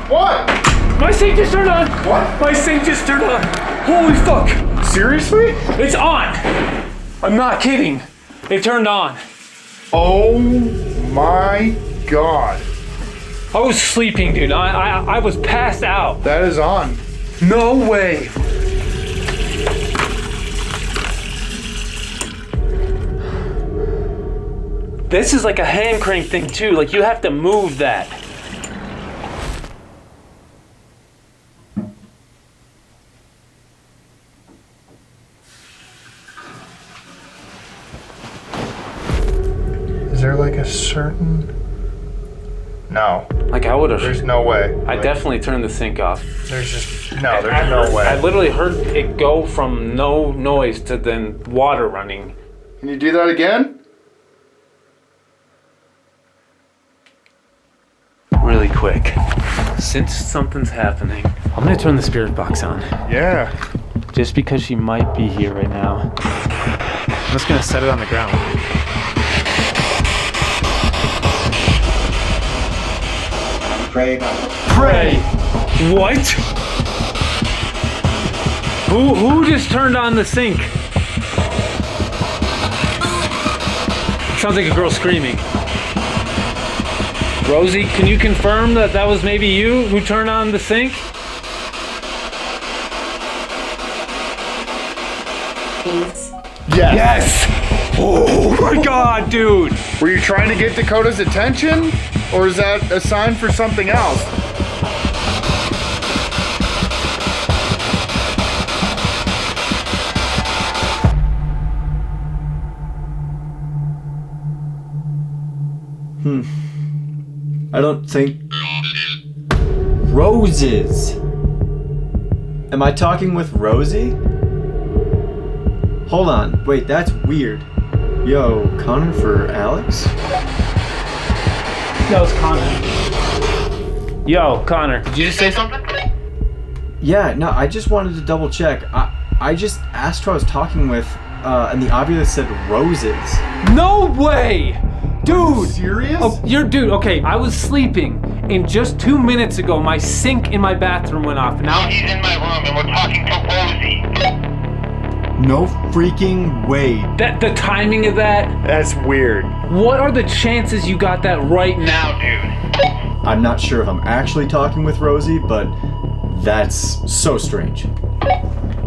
S3: What?
S1: My sink just turned on!
S3: What?
S1: My sink just turned on! Holy fuck!
S3: Seriously?
S1: It's on! I'm not kidding. It turned on.
S3: Oh my god.
S1: I was sleeping, dude. I was passed out.
S3: That is on.
S1: No way. This is like a hand crank thing too. Like you have to move that.
S3: Is there like a certain... No.
S1: Like I would have.
S3: There's no way.
S1: I
S3: Like,
S1: definitely turned the sink off.
S3: There's just... No, there's no way.
S1: I literally heard it go from no noise to then water running.
S3: Can you do that again?
S1: Really quick. Since something's happening, I'm gonna turn the spirit box on.
S3: Yeah.
S1: Just because she might be here right now. I'm just gonna set it on the ground.
S3: Pray.
S1: Pray! What? Who just turned on the sink? Sounds like a girl screaming. Rosie, can you confirm that that was maybe you who turned on the sink?
S3: Yes.
S1: Yes! Oh my god, dude!
S3: Were you trying to get Dakota's attention? Or is that a sign for something else?
S5: I don't think... Roses! Am I talking with Rosie? Hold on, wait, that's weird. Yo, Connor for Alex?
S1: That was Connor. Yo, Connor, did you just say something?
S5: Yeah, no, I just wanted to double check. I just asked who I was talking with, and the Ovilus said roses.
S1: No way! Dude!
S3: Serious?
S1: Oh, dude, okay, I was sleeping, and just 2 minutes ago, my sink in my bathroom went off, and now...
S10: He's in my room and we're talking to Rosie.
S5: No freaking way.
S1: The timing of that?
S3: That's weird.
S1: What are the chances you got that right now, dude?
S5: I'm not sure if I'm actually talking with Rosie, but that's so strange.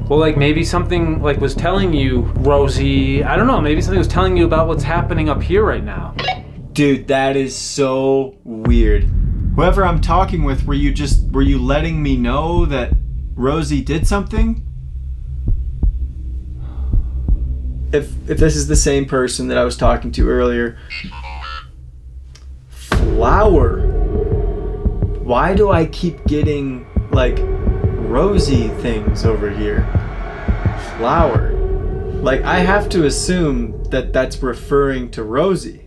S1: Well, like, maybe something, like, was telling you, Rosie, I don't know, maybe something was telling you about what's happening up here right now.
S5: Dude, that is so weird. Whoever I'm talking with, were you letting me know that Rosie did something? If this is the same person that I was talking to earlier. Flower. Why do I keep getting, like, Rosie things over here? Flower. Like, I have to assume that that's referring to Rosie.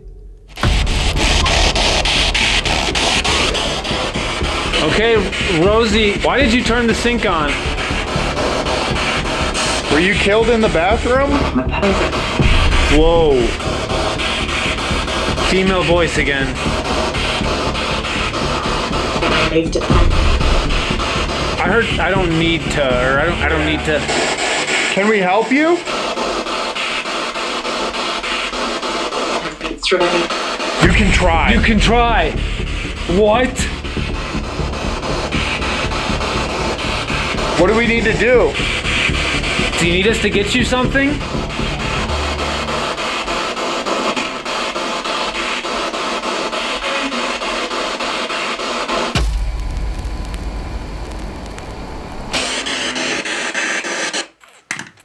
S8: Okay, Rosie, why did you turn the sink on?
S3: Were you killed in the bathroom? Whoa.
S8: Female voice again. I heard I don't need to, or I don't need to.
S3: Can we help you?
S6: It's ready.
S3: You can try.
S8: You can try. What?
S3: What do we need to do?
S8: Do you need us to get you something?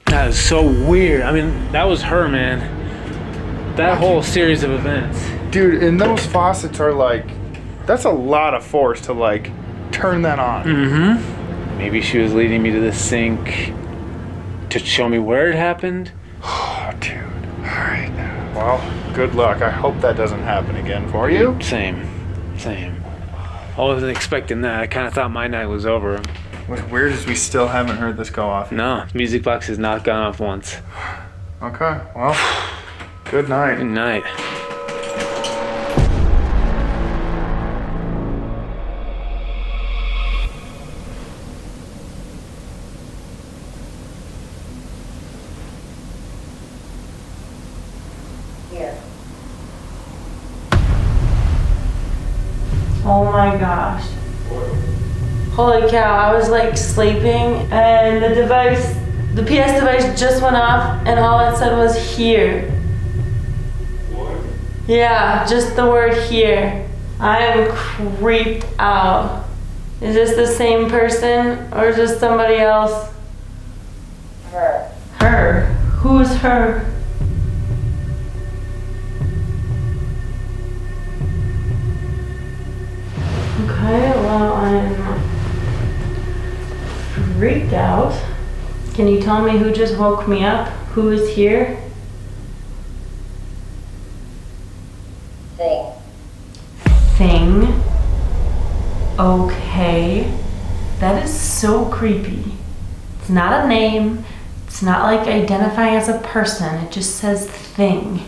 S8: That is so weird. I mean, that was her, man. That whole series of events.
S3: Dude, and those faucets are like, that's a lot of force to like turn that on.
S8: Mm-hmm. Maybe she was leading me to the sink to show me where it happened.
S3: Oh, dude. All right. Well, good luck. I hope that doesn't happen again for you.
S8: Same. I wasn't expecting that. I kind of thought my night was over.
S3: What's weird is we still haven't heard this go off.
S8: No, music box has not gone off once.
S3: Okay, well, good night.
S8: Good night.
S9: Here.
S4: Oh my gosh. Holy cow, I was like sleeping and the PS device just went off and all it said was here. What? Yeah, just the word here. I am creeped out. Is this the same person or is this somebody else?
S9: Her.
S4: Her? Who is her? Okay, well, I'm freaked out. Can you tell me who just woke me up? Who is here?
S9: Thing.
S4: Thing? Okay. That is so creepy. It's not a name. It's not like identifying as a person. It just says thing.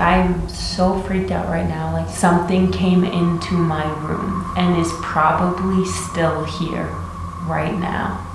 S4: I'm so freaked out right now. Like something came into my room and is probably still here right now.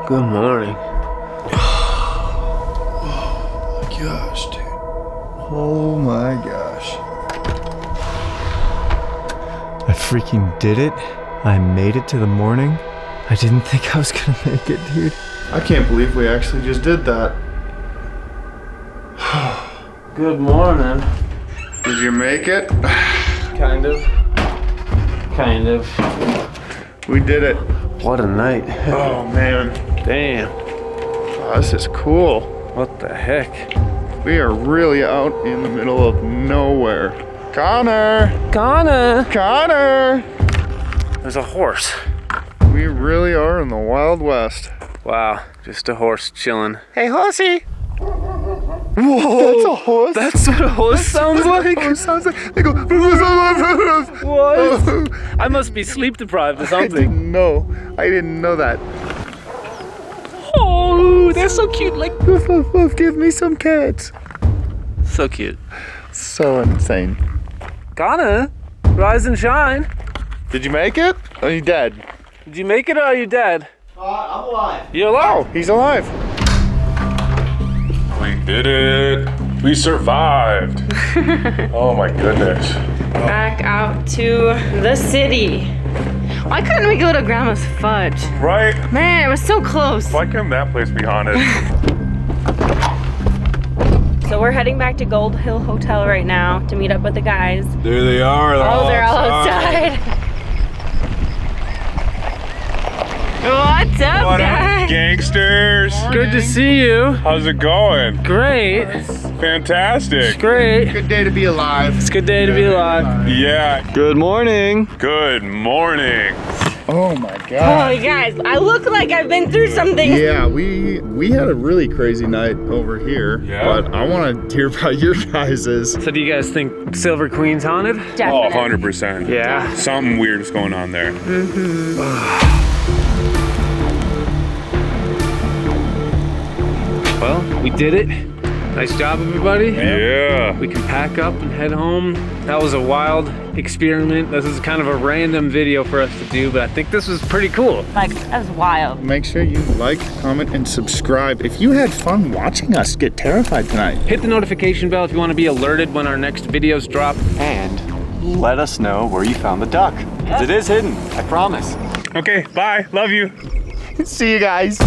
S8: Good morning.
S3: Oh my gosh, dude. Oh my gosh.
S5: I freaking did it. I made it to the morning. I didn't think I was gonna make it, dude.
S3: I can't believe we actually just did that.
S8: Good morning.
S3: Did you make it?
S8: Kind of.
S3: We did it.
S8: What a night.
S3: Oh man.
S8: Damn.
S3: Oh, this is cool.
S8: What the heck?
S3: We are really out in the middle of nowhere. Connor!
S8: There's a horse.
S3: We really are in the Wild West.
S8: Wow, just a horse chilling.
S3: Hey, horsey!
S8: Whoa!
S3: That's a horse?
S8: That's what a horse sounds like?
S3: Horse sounds like... They go...
S8: What? I must be sleep deprived or something.
S3: I didn't know that.
S8: Oh, they're so cute. Like,
S3: give me some cats.
S8: so cute.
S3: So insane.
S8: Ghana, rise and shine.
S3: Did you make it? Are you dead?
S8: Did you make it or are you dead?
S11: I'm alive.
S8: You're alive.
S3: Oh, he's alive.
S7: We did it. We survived. Oh my goodness.
S4: Back out to the city. Why couldn't we go to Grandma's Fudge?
S7: Right?
S4: Man, it was so close.
S7: Why couldn't that place be haunted?
S4: So we're heading back to Gold Hill Hotel right now to meet up with the guys.
S7: There they are.
S4: They're all outside. What's up,
S7: What
S4: guys?
S7: up, gangsters?
S8: Good to see you.
S7: How's it going?
S8: Great.
S7: Fantastic.
S8: Great.
S3: Good day to be alive.
S8: It's a good day to be alive.
S7: Yeah.
S5: Good morning.
S7: Good morning.
S3: Oh my
S4: Oh,
S3: god.
S4: guys, I look like I've been through something.
S11: Yeah, we had a really crazy night over here,
S7: Yeah.
S11: but I want to hear about your guys's.
S8: So do you guys think Silver Queen's haunted?
S7: Oh,
S4: Definitely.
S7: 100%.
S8: Yeah.
S7: Something weird is going on there.
S8: Well, we did it. Nice job, everybody.
S7: Yeah.
S8: We can pack up and head home. That was a wild experiment. This is kind of a random video for us to do, but I think this was pretty cool.
S4: Like, that was wild.
S11: Make sure you like, comment, and subscribe. If you had fun watching us get terrified tonight.
S8: Hit the notification bell if you want to be alerted when our next videos drop.
S5: And let us know where you found the duck. Because it is hidden, I promise.
S7: Okay, bye. Love you.
S11: See you guys.